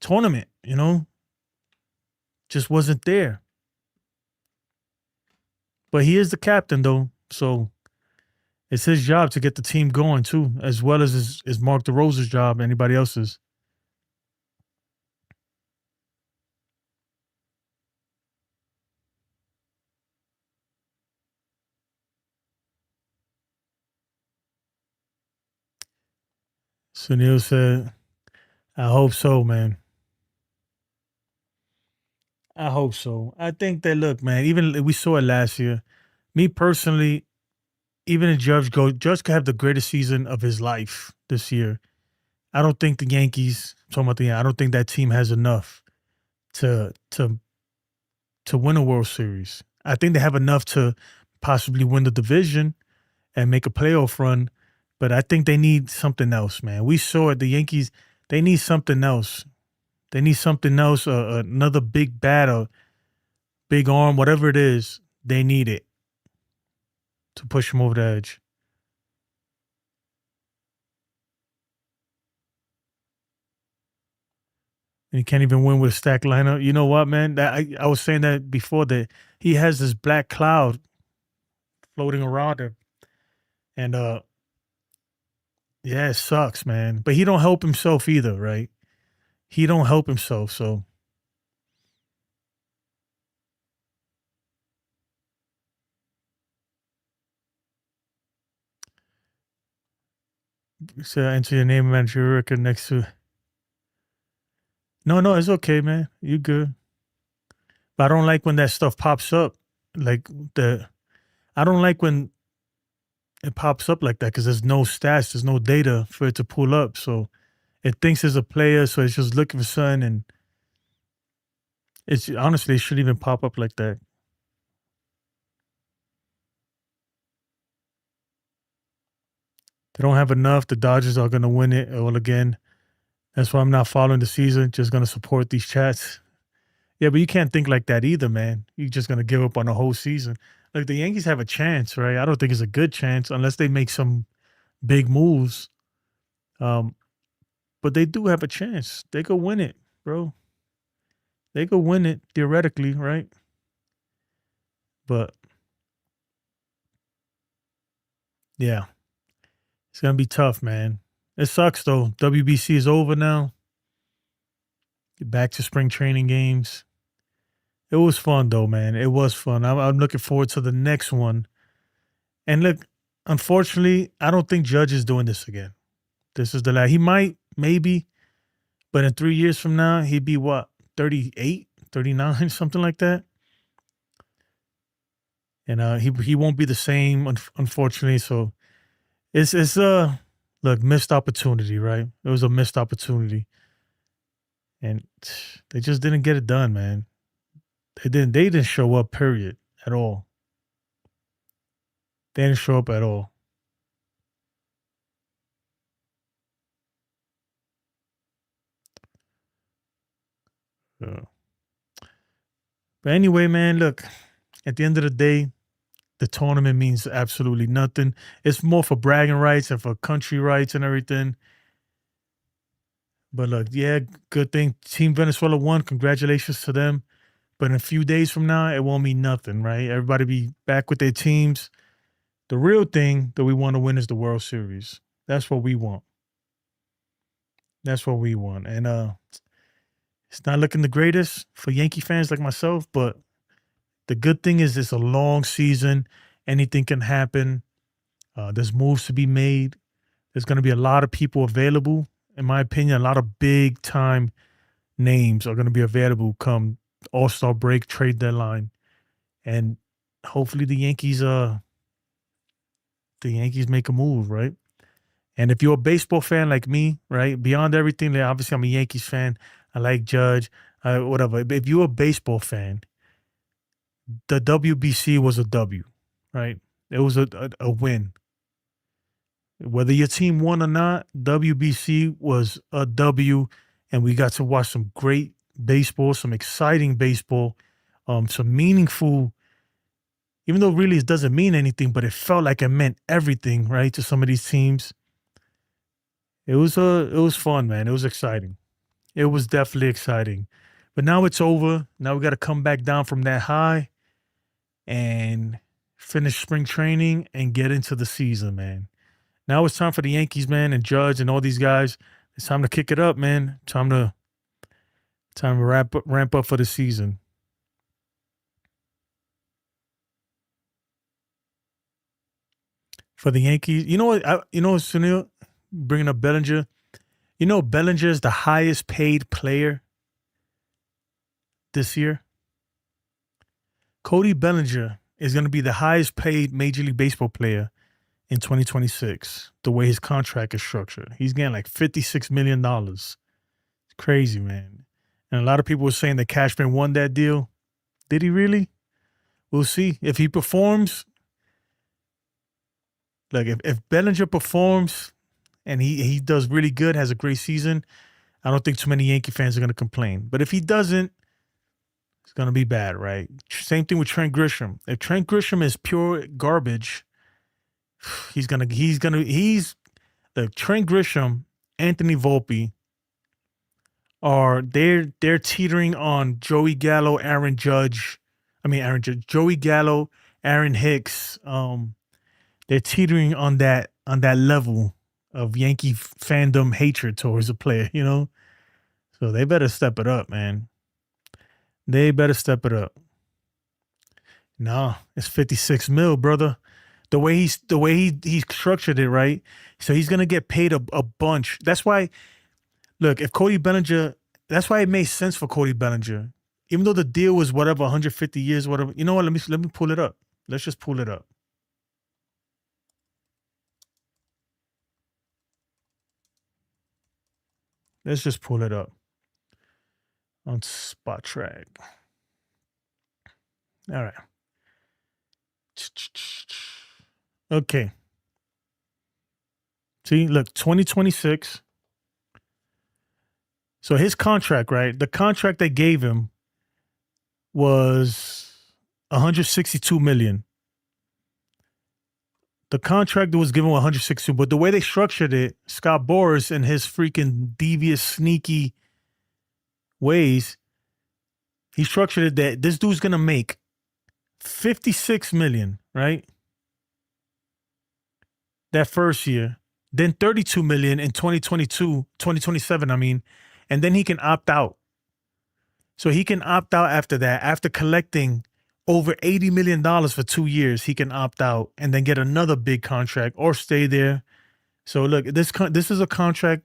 S1: tournament, just wasn't there. But he is the captain, though. So it's his job to get the team going, too, as well as is Mark DeRosa's job, anybody else's. Sunil said, I hope so, man. I hope so. I think that, look, man, even we saw it last year. Me personally, even if Judge could have the greatest season of his life this year. I don't think the Yankees, talking about I don't think that team has enough to to to win a World Series. I think they have enough to possibly win the division and make a playoff run, but I think they need something else, man. We saw it. The Yankees, they need something else. They need something else, another big bat, a big arm, whatever it is. They need it to push them over the edge. And he can't even win with a stacked lineup. You know what, man? I was saying that before, that he has this black cloud floating around him. And yeah, it sucks, man. But he don't help himself either, right? He don't help himself, so enter your name, Managerial record next to. No, it's okay, man. You good. But I don't like when that stuff pops up. Like I don't like when it pops up like that because there's no stats, there's no data for it to pull up. So it thinks it's a player, so it's just looking for something, and it's honestly it shouldn't even pop up like that. They don't have enough. The Dodgers are gonna win it all again. That's why I'm not following the season. Just gonna support these chats. Yeah, but you can't think like that either, man. You're just gonna give up on the whole season. Like the Yankees have a chance, right? I don't think it's a good chance unless they make some big moves. Um, but they do have a chance. They could win it, bro. They could win it theoretically, right? But yeah, it's gonna be tough, man. It sucks though. WBC is over now. Get back to spring training games. It was fun though, man. It was fun. I'm looking forward to the next one. And look, unfortunately, I don't think Judge is doing this again. This is the last. He might, maybe, but in 3 years from now, he'd be what, 38, 39, something like that. And he won't be the same, unfortunately. So it's look, missed opportunity, right? It was a missed opportunity, and they just didn't get it done, man. They didn't show up. Period. At all. They didn't show up at all. Uh, but anyway, man, look. At the end of the day, the tournament means absolutely nothing. It's more for bragging rights and for country rights and everything. But look, yeah, good thing Team Venezuela won. Congratulations to them. But in a few days from now, it won't mean nothing, right? Everybody be back with their teams. The real thing that we want to win is the World Series. That's what we want. That's what we want. And it's not looking the greatest for Yankee fans like myself, but the good thing is it's a long season. Anything can happen. There's moves to be made. There's going to be a lot of people available. In my opinion, a lot of big time names are going to be available come All-Star break, trade deadline. And hopefully the Yankees make a move, right? And if you're a baseball fan like me, right, beyond everything, like obviously I'm a Yankees fan. I like Judge, whatever. But if you're a baseball fan, the WBC was a W, right? It was a win. Whether your team won or not, WBC was a W, and we got to watch some great baseball, some exciting baseball, some meaningful. Even though really it doesn't mean anything, but it felt like it meant everything, right, to some of these teams. It was fun, man. It was exciting. It was definitely exciting. But now it's over. Now we got to come back down from that high and finish spring training and get into the season, man. Now it's time for the Yankees, man, and Judge and all these guys. It's time to kick it up, man. Time to ramp up for the season. For the Yankees, you know what? Sunil, bringing up Bellinger. You know, Bellinger is the highest paid player this year. Cody Bellinger is going to be the highest paid Major League Baseball player in 2026, the way his contract is structured. He's getting like $56 million. It's crazy, man. And a lot of people were saying that Cashman won that deal. Did he really? We'll see. If he performs, like if Bellinger performs and he does really good, has a great season, I don't think too many Yankee fans are going to complain. But if he doesn't, it's going to be bad, right? Same thing with Trent Grisham. If Trent Grisham is pure garbage, Trent Grisham, Anthony Volpe they're teetering on Joey Gallo, Joey Gallo, Aaron Hicks. They're teetering on that level of Yankee fandom hatred towards a player, you know? So they better step it up, man. They better step it up. Nah, it's 56 mil, brother. The way he structured it, right? So he's gonna get paid a bunch. That's why, look, if Cody Bellinger, that's why it made sense for Cody Bellinger. Even though the deal was whatever, 150 years, whatever. You know what? Let me pull it up. Let's just pull it up. Let's just pull it up on Spot Track. All right. Okay. See, look, 2026. So his contract, right? The contract they gave him was $162 million. The contract that was given was 162, but the way they structured it, Scott Boras and his freaking devious, sneaky ways, he structured it that this dude's gonna make $56 million, right? That first year, then $32 million in 2027, and then he can opt out. So he can opt out after that, after collecting over $80 million for 2 years, he can opt out and then get another big contract or stay there. So look, this is a contract,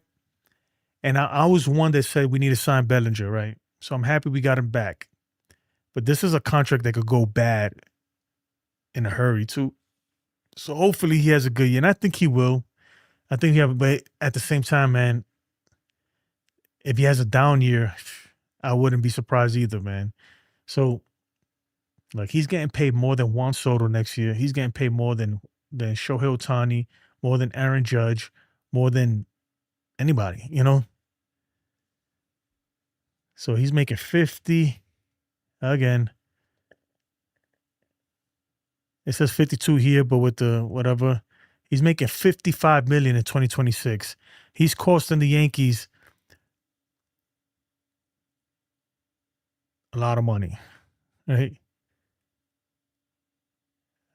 S1: and I was one that said we need to sign Bellinger, right? So I'm happy we got him back. But this is a contract that could go bad in a hurry too. So hopefully he has a good year, and I think he will. I think he have, but at the same time, man, if he has a down year, I wouldn't be surprised either, man. So, like, he's getting paid more than Juan Soto next year. He's getting paid more than Shohei Ohtani, more than Aaron Judge, more than anybody, you know? So he's making 50 again. It says 52 here, but with the whatever, he's making $55 million in 2026. He's costing the Yankees a lot of money, right?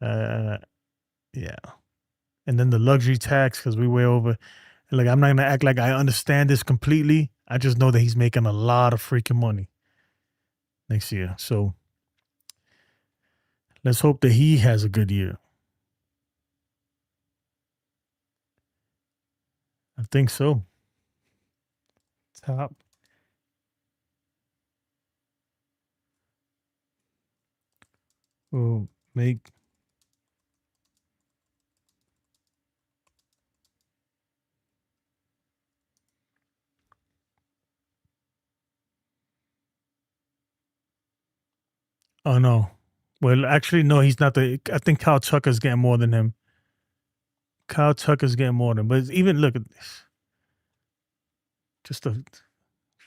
S1: Yeah. And then the luxury tax, because we way over. Like, I'm not gonna act like I understand this completely. I just know that he's making a lot of freaking money next year. So let's hope that he has a good year. I think so. Top. Will make. Oh, no. Well, actually, no, he's not I think Kyle Tucker's getting more than him. Kyle Tucker's getting more than him. But even, look at this. Just a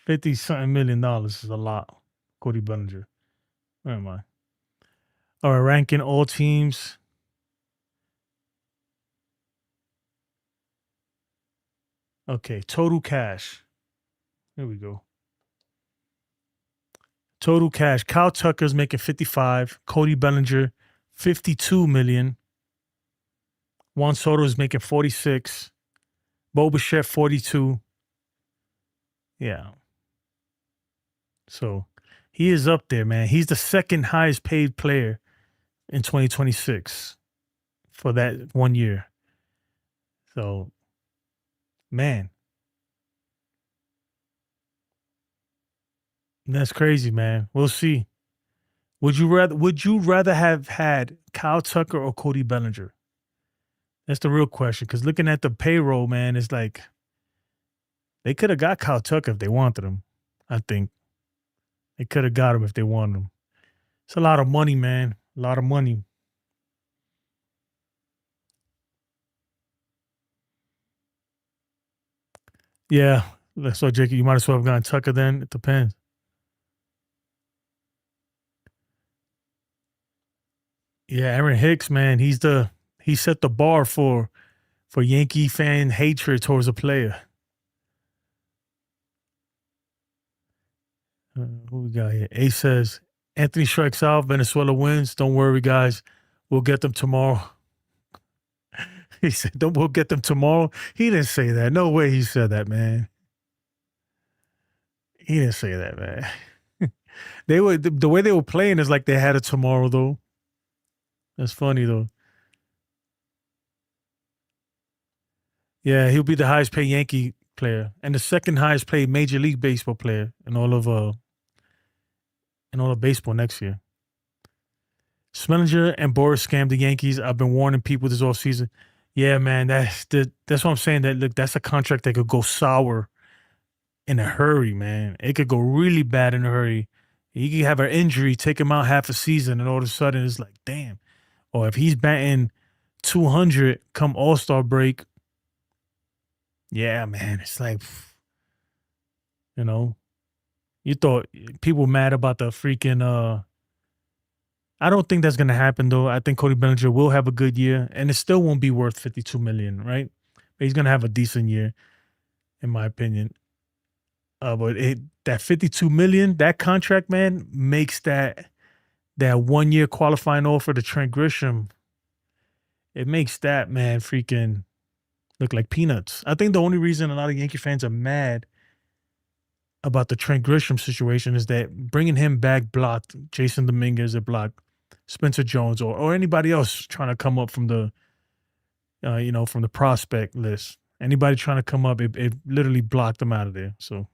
S1: $50-something million is a lot. Cody Bellinger. Where am I? All right, ranking all teams. Okay, total cash. Here we go. Total cash. Kyle Tucker's making 55. Cody Bellinger, 52 million. Juan Soto's making 46. Bo Bichette, 42. Yeah. So he is up there, man. He's the second highest paid player in 2026 for that 1 year. So, man, that's crazy, man. We'll see. Would you rather have had Kyle Tucker or Cody Bellinger? That's the real question. Because looking at the payroll, man, it's like they could have got Kyle Tucker if they wanted him. I think they could have got him if they wanted him. It's a lot of money, man. A lot of money. Yeah. So, Jacob, you might as well have gotten Tucker then. It depends. Yeah, Aaron Hicks, man, he set the bar for Yankee fan hatred towards a player. Who we got here? Ace says Anthony strikes out, Venezuela wins. Don't worry, guys. We'll get them tomorrow. He said, "Don't we'll get them tomorrow." He didn't say that. No way he said that, man. He didn't say that, man. They were the way they were playing is like they had it tomorrow, though. That's funny though. Yeah, he'll be the highest paid Yankee player and the second highest paid Major League Baseball player in all of baseball next year. Smellinger and Boris scammed the Yankees. I've been warning people this offseason. Yeah, man, that's what I'm saying. That look, that's a contract that could go sour in a hurry, man. It could go really bad in a hurry. He could have an injury, take him out half a season, and all of a sudden it's like, damn. Or if he's batting 200 come All-Star break, yeah, man, it's like, you know, you thought people mad about the freaking. I don't think that's gonna happen though. I think Cody Bellinger will have a good year, and it still won't be worth 52 million, right? But he's gonna have a decent year, in my opinion. But that 52 million, that contract, man, makes that 1 year qualifying offer to Trent Grisham. It makes that, man, freaking look like peanuts. I think the only reason a lot of Yankee fans are mad about the Trent Grisham situation is that bringing him back blocked Jason Dominguez, it blocked Spencer Jones or anybody else trying to come up from the from the prospect list. Anybody trying to come up, it literally blocked them out of there. So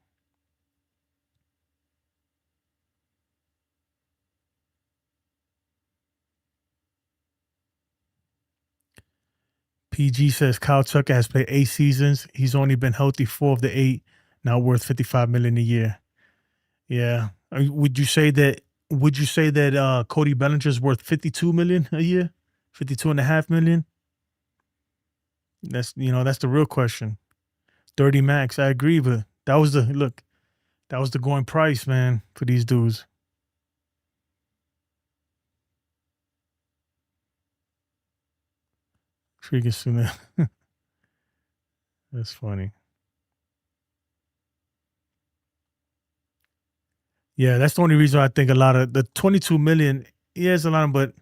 S1: PG says Kyle Tucker has played 8 seasons. He's only been healthy 4 of the 8, now worth 55 million a year. Yeah. Would you say that Cody Bellinger's worth 52 million a year? 52.5 million? That's the real question. 30 max. I agree, but that was the going price, man, for these dudes. Freaking soon. That's funny. Yeah, that's the only reason I think a lot of the 22 million, yeah, it's a lot, but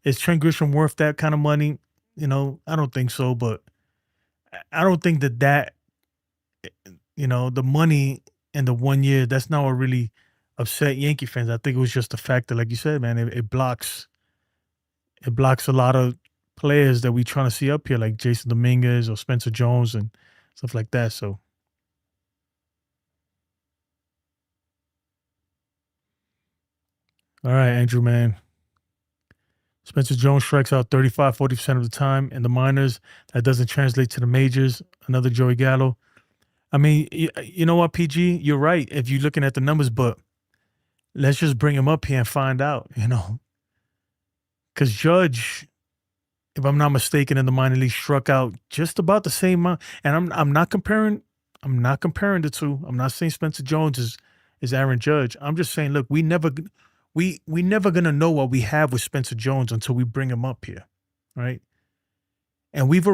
S1: is Trent Grisham worth that kind of money? I don't think so, but I don't think that the money in the 1 year, that's not what really upset Yankee fans. I think it was just the fact that, like you said, man, it blocks a lot of players that we trying to see up here, like Jason Dominguez or Spencer Jones and stuff like that. So, all right, Andrew, man. Spencer Jones strikes out 40% of the time in the minors. That doesn't translate to the majors. Another Joey Gallo. I mean, you know what, PG? You're right if you're looking at the numbers, but let's just bring him up here and find out, Because Judge, if I'm not mistaken, in the minor league struck out just about the same amount. And I'm not comparing I'm not comparing the two. I'm not saying Spencer Jones is Aaron Judge. I'm just saying, look, we never gonna know what we have with Spencer Jones until we bring him up here, right? And we've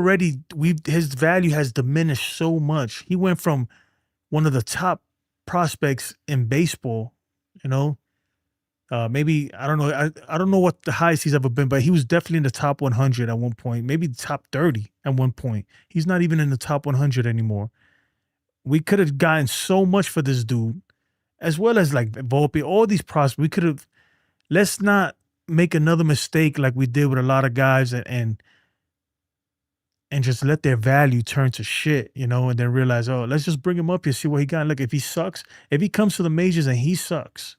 S1: his value has diminished so much. He went from one of the top prospects in baseball, you know. Maybe I don't know. I don't know what the highest he's ever been, but he was definitely in the top 100 at one point, maybe the top 30 at one point. He's not even in the top 100 anymore. We could have gotten so much for this dude, as well as like Volpe, all these prospects. We could have. Let's not make another mistake like we did with a lot of guys and just let their value turn to shit, you know, and then realize, oh, let's just bring him up here, see what he got. Look, if he sucks, if he comes to the majors and he sucks,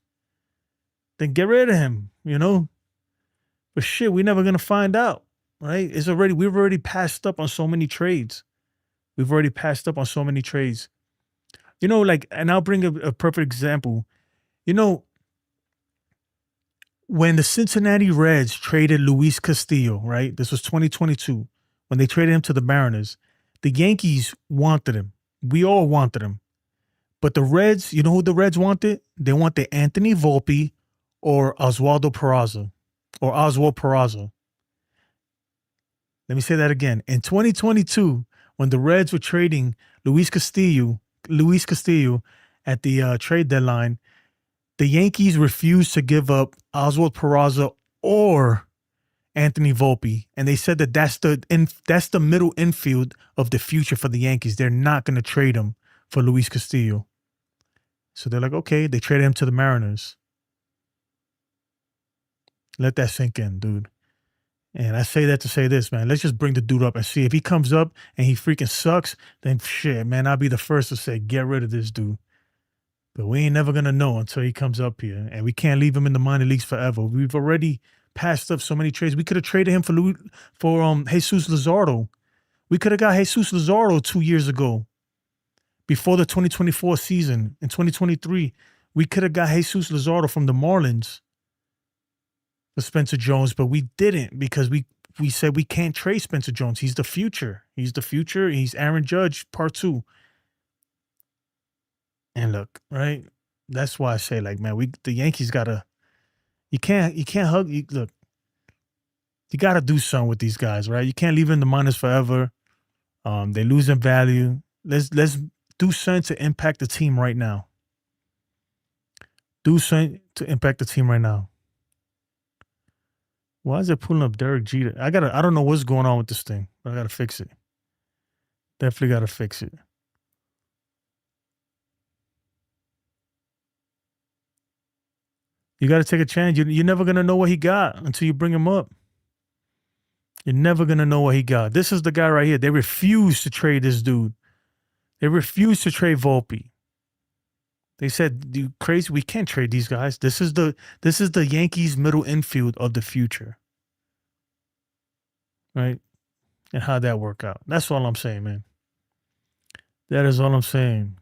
S1: then get rid of him, you know. But shit, we're never gonna find out, right? We've already passed up on so many trades. We've already passed up on so many trades. You know, like, and I'll bring a perfect example. You know, when the Cincinnati Reds traded Luis Castillo, right? This was 2022. When they traded him to the Mariners, the Yankees wanted him. We all wanted him. But the Reds, you know who the Reds wanted? They wanted Anthony Volpe or Oswaldo Peraza or Oswald Peraza. Let me say that again. In 2022, when the Reds were trading Luis Castillo at the trade deadline, the Yankees refused to give up Oswald Peraza or Anthony Volpe, and they said that that's the middle infield of the future for the Yankees. They're not going to trade him for Luis Castillo. So they're like, okay, they traded him to the Mariners. Let that sink in, dude. And I say that to say this, man. Let's just bring the dude up and see if he comes up and he freaking sucks. Then shit, man, I'll be the first to say, get rid of this dude. But we ain't never gonna know until he comes up here, and we can't leave him in the minor leagues forever. We've already passed up so many trades. We could have traded him for Jesus Luzardo. We could have got Jesus Luzardo 2 years ago, before the 2024 season. In 2023, we could have got Jesus Luzardo from the Marlins for Spencer Jones, but we didn't because we said we can't trade Spencer Jones. He's the future. He's the future. He's Aaron Judge part 2. And look, right? That's why I say, like, man, the Yankees gotta. You can't hug. Look, you gotta do something with these guys, right? You can't leave them in the minors forever. They lose in value. Let's do something to impact the team right now. Do something to impact the team right now. Why is it pulling up Derek Jeter? I don't know what's going on with this thing, but I gotta fix it. Definitely gotta fix it. You got to take a chance. You're never going to know what he got until you bring him up. You're never going to know what he got. This is the guy right here. They refuse to trade this dude. They refuse to trade Volpe. They said, "You crazy? We can't trade these guys. This is the Yankees middle infield of the future." Right? And how'd that work out? That's all I'm saying, man. That is all I'm saying.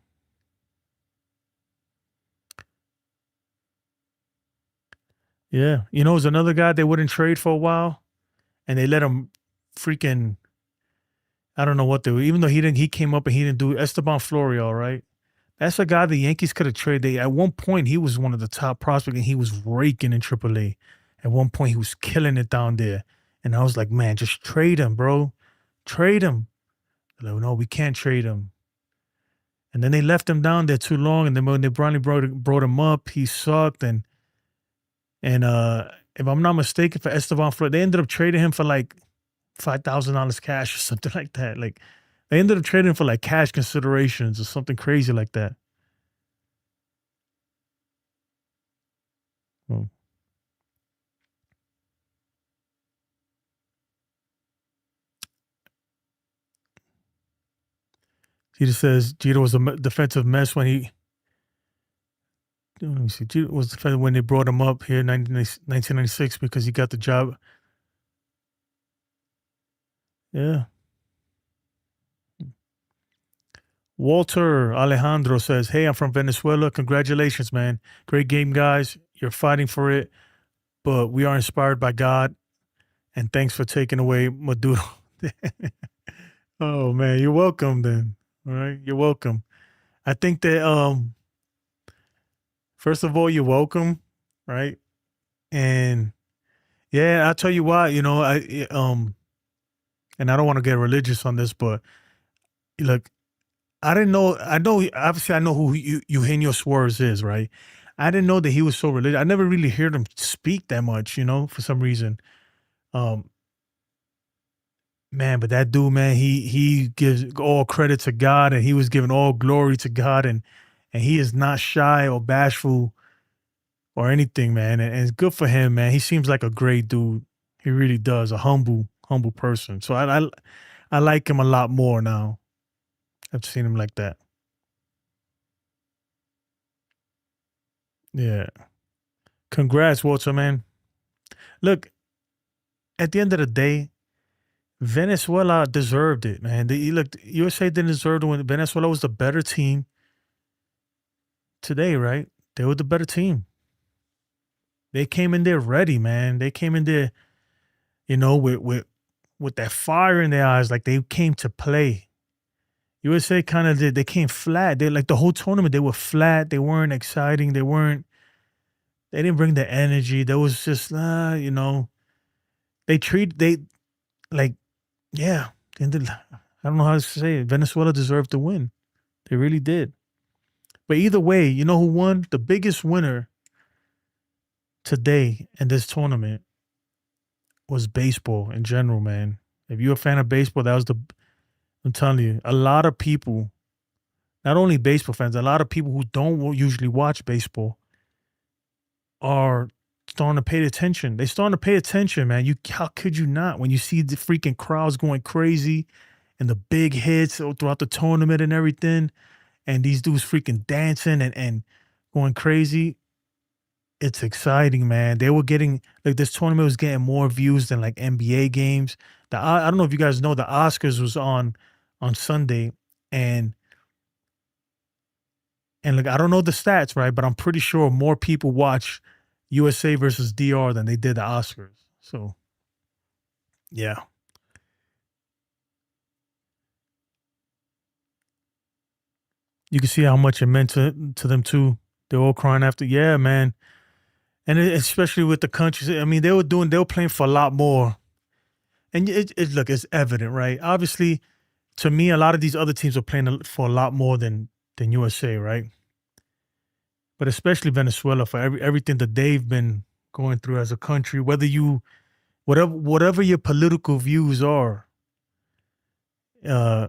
S1: Yeah. You know, there's another guy they wouldn't trade for a while, and they let him freaking, I don't know what they were, even though he came up and he didn't do Esteban Florial, right? That's a guy the Yankees could have traded. At one point, he was one of the top prospects, and he was raking in AAA. At one point, he was killing it down there. And I was like, man, just trade him, bro. Trade him. They're like, no, we can't trade him. And then they left him down there too long, and then when they finally brought him up, he sucked, and if I'm not mistaken, for Esteban Flores, they ended up trading him for like $5,000 cash or something like that. Like, they ended up trading him for like cash considerations or something crazy like that. Hmm. He just says Jeter was a defensive mess when he. Let me see. Jeter was defensive when they brought him up here in 1996 because he got the job. Yeah. Walter Alejandro says, "Hey, I'm from Venezuela. Congratulations, man. Great game, guys. You're fighting for it, but we are inspired by God. And thanks for taking away Maduro." Oh, man. You're welcome then. All right. You're welcome. I think that first of all, you're welcome, right? And yeah, I'll tell you why. And I don't want to get religious on this, but look, I didn't know. I know. Obviously, I know who Eugenio Suarez is, right? I didn't know that he was so religious. I never really heard him speak that much, for some reason. Um, Man, but that dude, man, he gives all credit to God, and he was giving all glory to God, and he is not shy or bashful or anything, man. And it's good for him, man. He seems like a great dude. He really does, a humble person. So I like him a lot more now. I've seen him like that. Yeah. Congrats, Walter, man. Look, at the end of the day, Venezuela deserved it, man. Look, USA didn't deserve to win. Venezuela was the better team today, right? They were the better team. They came in there ready, man. They came in there, with that fire in their eyes, like they came to play. USA kind of did. They came flat. They like the whole tournament. They were flat. They weren't exciting. They weren't. They didn't bring the energy. There was just, they like, yeah. I don't know how to say it. Venezuela deserved to win. They really did. But either way, you know who won? The biggest winner today in this tournament was baseball in general, man. If you're a fan of baseball, I'm telling you, a lot of people, not only baseball fans, a lot of people who don't usually watch baseball are starting to pay attention. They're starting to pay attention, man. How could you not? When you see the freaking crowds going crazy and the big hits throughout the tournament and everything, and these dudes freaking dancing and going crazy, it's exciting, man. They were getting like this tournament was getting more views than like NBA games. I don't know if you guys know the Oscars was on Sunday, and look, I don't know the stats, right? But I'm pretty sure more people watch USA versus DR than they did the Oscars. So yeah, you can see how much it meant to them too. They're all crying after, yeah, man. And especially with the countries, I mean, they were playing for a lot more. And look, it's evident, right? Obviously, to me, a lot of these other teams are playing for a lot more than USA, right? But especially Venezuela for everything that they've been going through as a country. Whatever your political views are, uh,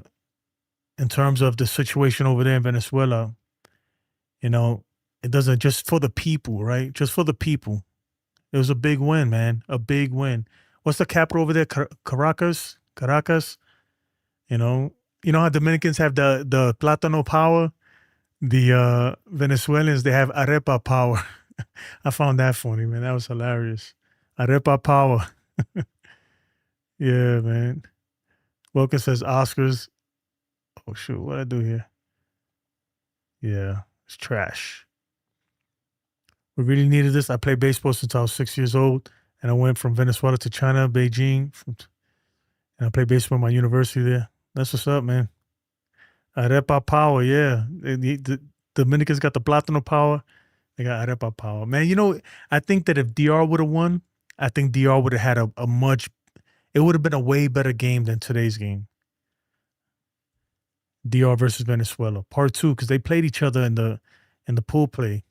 S1: in terms of the situation over there in Venezuela, you know, it doesn't just for the people, right? Just for the people. It was a big win, man. A big win. What's the capital over there? Caracas. Caracas. You know, how Dominicans have the plátano power. The Venezuelans, they have arepa power. I found that funny, man. That was hilarious. Arepa power. Yeah, man. Wilkins says Oscars. Oh shoot, what I do here? Yeah, it's trash. We really needed this. I played baseball since I was 6 years old, and I went from Venezuela to China, Beijing, and I played baseball at my university there. That's what's up, man. Arepa power, yeah. The Dominicans got the Platano power. They got arepa power. Man, I think that if DR would have won, I think DR would have had it would have been a way better game than today's game. DR versus Venezuela, part two, because they played each other in the pool play.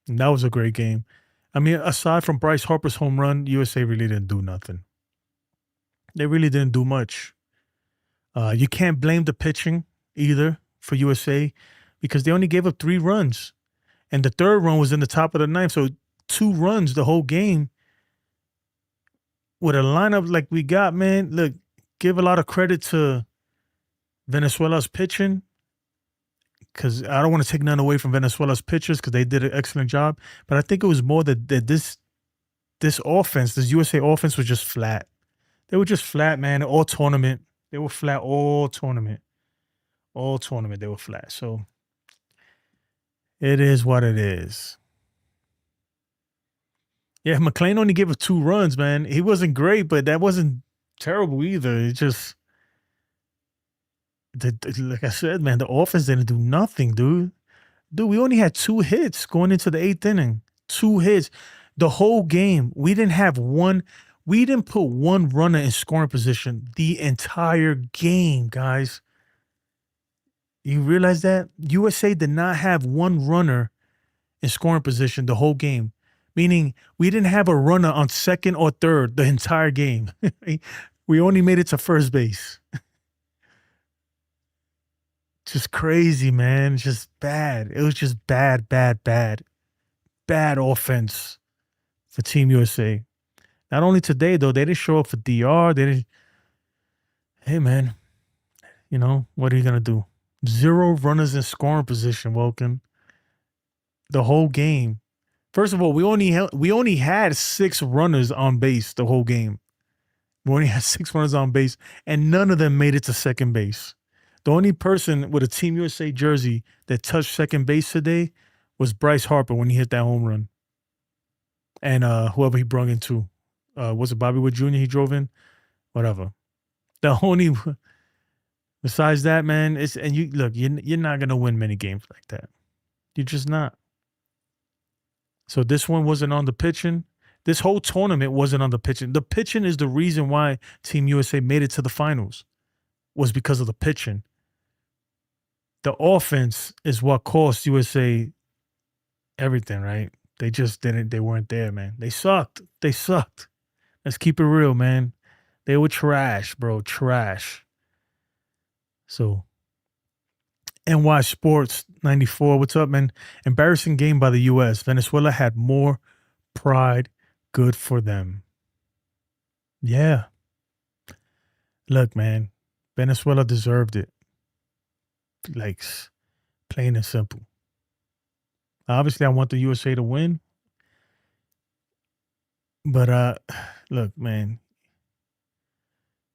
S1: And that was a great game. I mean, aside from Bryce Harper's home run, USA really didn't do nothing. They really didn't do much. You can't blame the pitching either for USA because they only gave up 3 runs. And the third run was in the top of the ninth. So 2 runs the whole game. With a lineup like we got, man, look, give a lot of credit to Venezuela's pitching because I don't want to take none away from Venezuela's pitchers because they did an excellent job. But I think it was more that this offense, this USA offense was just flat. They were just flat, man, all tournament. They were flat all tournament. All tournament, they were flat. So it is what it is. Yeah, McClain only gave up 2 runs, man. He wasn't great, but that wasn't terrible either. like I said, man, the offense didn't do nothing, dude. Dude, we only had 2 hits going into the 8th inning. 2 hits. The whole game, we didn't put one runner in scoring position the entire game, guys. You realize that? USA did not have one runner in scoring position the whole game, meaning we didn't have a runner on second or third the entire game. We only made it to first base. Just crazy, man. Just bad. It was just bad, bad, bad. Bad offense for Team USA. Not only today, though, they didn't show up for DR. They didn't. Hey, man, what are you going to do? 0 runners in scoring position, Wilkin. The whole game. First of all, we only had 6 runners on base the whole game. We only had 6 runners on base, and none of them made it to second base. The only person with a Team USA jersey that touched second base today was Bryce Harper when he hit that home run. And whoever he brung into. Was it Bobby Wood Jr. he drove in? Whatever. The only besides that, man, you're not gonna win many games like that. You're just not. So this one wasn't on the pitching. This whole tournament wasn't on the pitching. The pitching is the reason why Team USA made it to the finals. Was because of the pitching. The offense is what cost USA everything, right? They just didn't. They weren't there, man. They sucked. Let's keep it real, man. They were trash, bro. Trash. So, NY Sports 94. What's up, man? Embarrassing game by the U.S. Venezuela had more pride. Good for them. Yeah. Look, man. Venezuela deserved it. Like, plain and simple. Obviously, I want the USA to win. But look, man,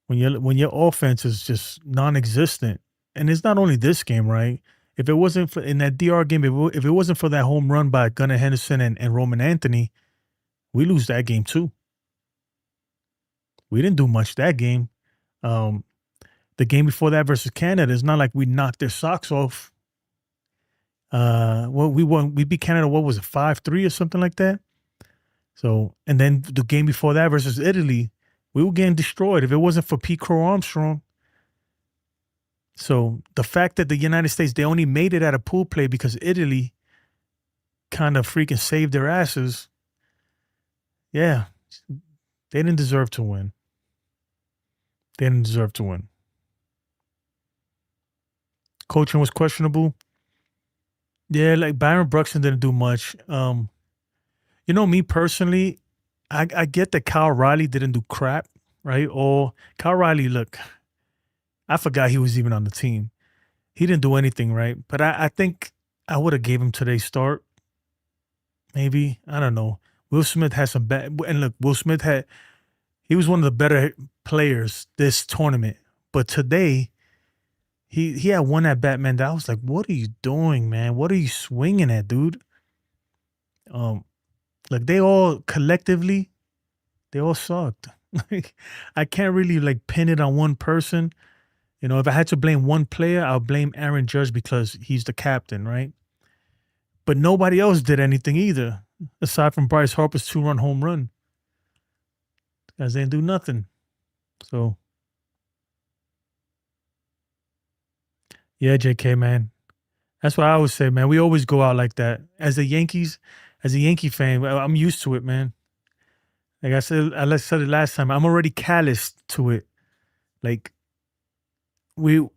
S1: when your offense is just non-existent, and it's not only this game, right? If it wasn't for in that DR game, if it wasn't for that home run by Gunnar Henderson and Roman Anthony, we lose that game too. We didn't do much that game. The game before that versus Canada, it's not like we knocked their socks off. We beat Canada, what was it, 5-3 or something like that? So, and then the game before that versus Italy, we were getting destroyed if it wasn't for Pete Crow Armstrong. So the fact that the United States, they only made it at a pool play because Italy kind of freaking saved their asses. Yeah, they didn't deserve to win. Coaching was questionable. Yeah, like Byron Bruxton didn't do much. Me personally, I get that Kyle Riley didn't do crap, right? Or Kyle Riley, look, I forgot he was even on the team. He didn't do anything, right? But I think I would have gave him today's start. Maybe. I don't know. Will Smith had some bad, and look, Will Smith he was one of the better players this tournament. But today, he had one at bat, man, that I was like, what are you doing, man? What are you swinging at, dude? Like they all collectively, they all sucked. Like I can't really like pin it on one person. If I had to blame one player, I'll blame Aaron Judge because he's the captain, right? But nobody else did anything either, aside from Bryce Harper's 2-run home run. Guys didn't do nothing. So, yeah, JK, man. That's what I always say, man. We always go out like that. As a Yankee fan, I'm used to it, man. Like I said it last time, I'm already calloused to it. Like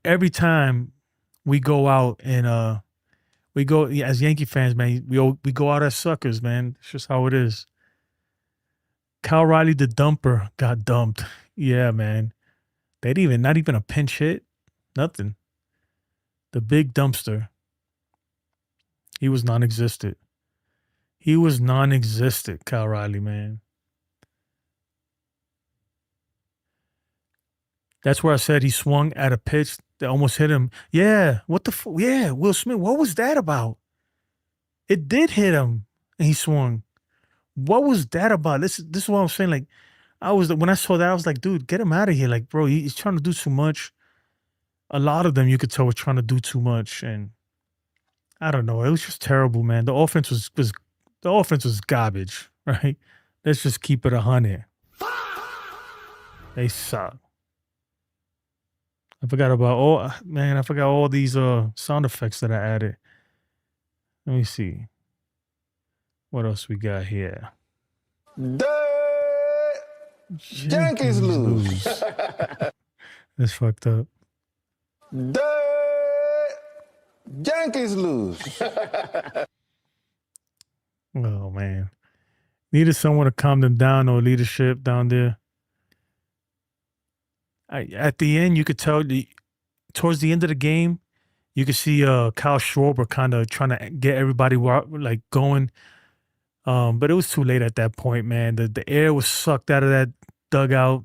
S1: every time we go out and we go as Yankee fans, man, we go out as suckers, man. It's just how it is. Kyle Riley, the dumper, got dumped. Yeah, man. Not even a pinch hit. Nothing. The big dumpster. He was non-existent. Kyle Riley, man. That's where I said he swung at a pitch that almost hit him. Yeah, what the yeah, Will Smith, what was that about? It did hit him, and he swung. What was that about? This is what I'm saying. Like, when I saw that, I was like, dude, get him out of here. Like, bro, he's trying to do too much. a lot of them you could tell were trying to do too much, and I don't know. It was just terrible, man. The offense was garbage, right? Let's just keep it 100. They suck. I forgot all these sound effects that I added. Let me see. What else we got here?
S2: Yankees lose.
S1: That's fucked up.
S2: Yankees lose.
S1: Oh, man. Needed someone to calm them down, or leadership down there. At the end, you could tell towards the end of the game, you could see Kyle Schwarber kind of trying to get everybody like going. But it was too late at that point, man. The air was sucked out of that dugout.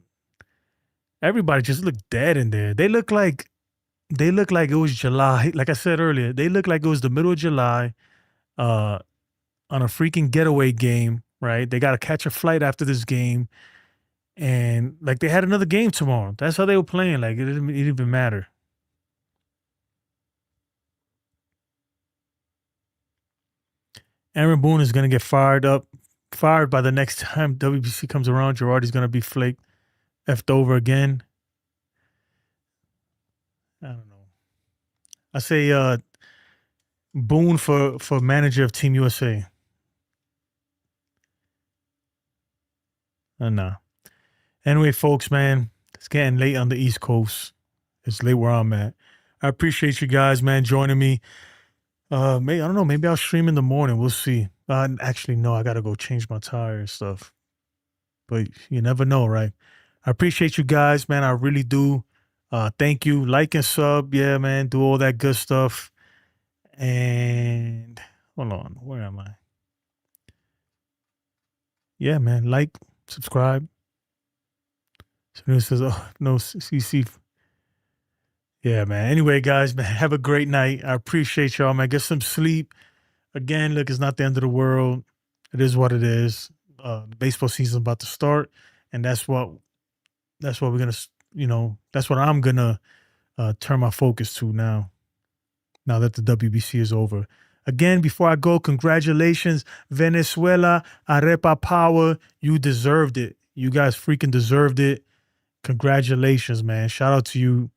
S1: Everybody just looked dead in there. They looked like it was July. Like I said earlier, they looked like it was the middle of July on a freaking getaway game, right? They got to catch a flight after this game. And like they had another game tomorrow. That's how they were playing. Like it didn't even matter. Aaron Boone is going to get fired by the next time WBC comes around. Girardi's going to be effed over again. I don't know. I say Boone for manager of Team USA. Nah. Anyway, folks, man, it's getting late on the East Coast. It's late where I'm at. I appreciate you guys, man, joining me. I don't know. Maybe I'll stream in the morning. We'll see. Actually, no, I got to go change my tire and stuff. But you never know, right? I appreciate you guys, man. I really do. Thank you. Like and sub. Yeah, man. Do all that good stuff. And hold on. Where am I? Yeah, man. Like, subscribe. So it says, oh, no, CC. Yeah, man. Anyway, guys, man, have a great night. I appreciate y'all, man. Get some sleep. Again, look, it's not the end of the world. It is what it is. The baseball season's about to start, and that's what we're gonna, that's what I'm gonna turn my focus to now that the WBC is over. Again, before I go, congratulations, Venezuela, Arepa Power. You deserved it. You guys freaking deserved it. Congratulations, man. Shout out to you.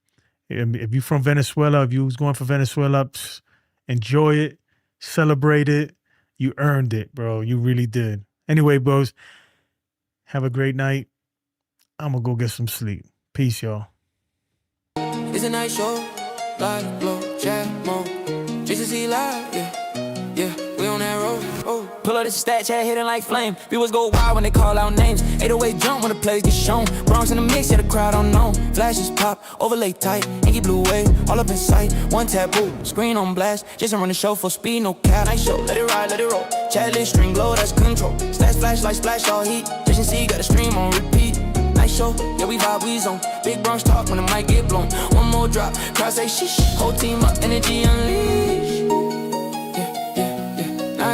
S1: If you're from Venezuela, if you was going for Venezuela, enjoy it, celebrate it. You earned it, bro. You really did. Anyway, bros, have a great night. I'm going to go get some sleep. Peace, y'all.
S3: It's a night show, light, glow, chat, mo. JCC live, yeah, we on that road. Oh. Pull up the stat chat, hitting like flame. Viewers go wild when they call out names. 808 jump when the plays get shown. Bronx in the mix, yeah, the crowd unknown. Flashes pop, overlay tight, inky blue wave, all up in sight. One taboo, screen on blast. Jason run the show for speed, no cap. Night show, let it ride, let it roll. Chat list, string glow, that's control. Slash, flash, like splash, all heat. Jason C got the stream on repeat. Night show, yeah, we vibe, we zone. Big Bronx talk when the mic get blown. One more drop, crowd say sheesh. Whole team up, energy unleashed.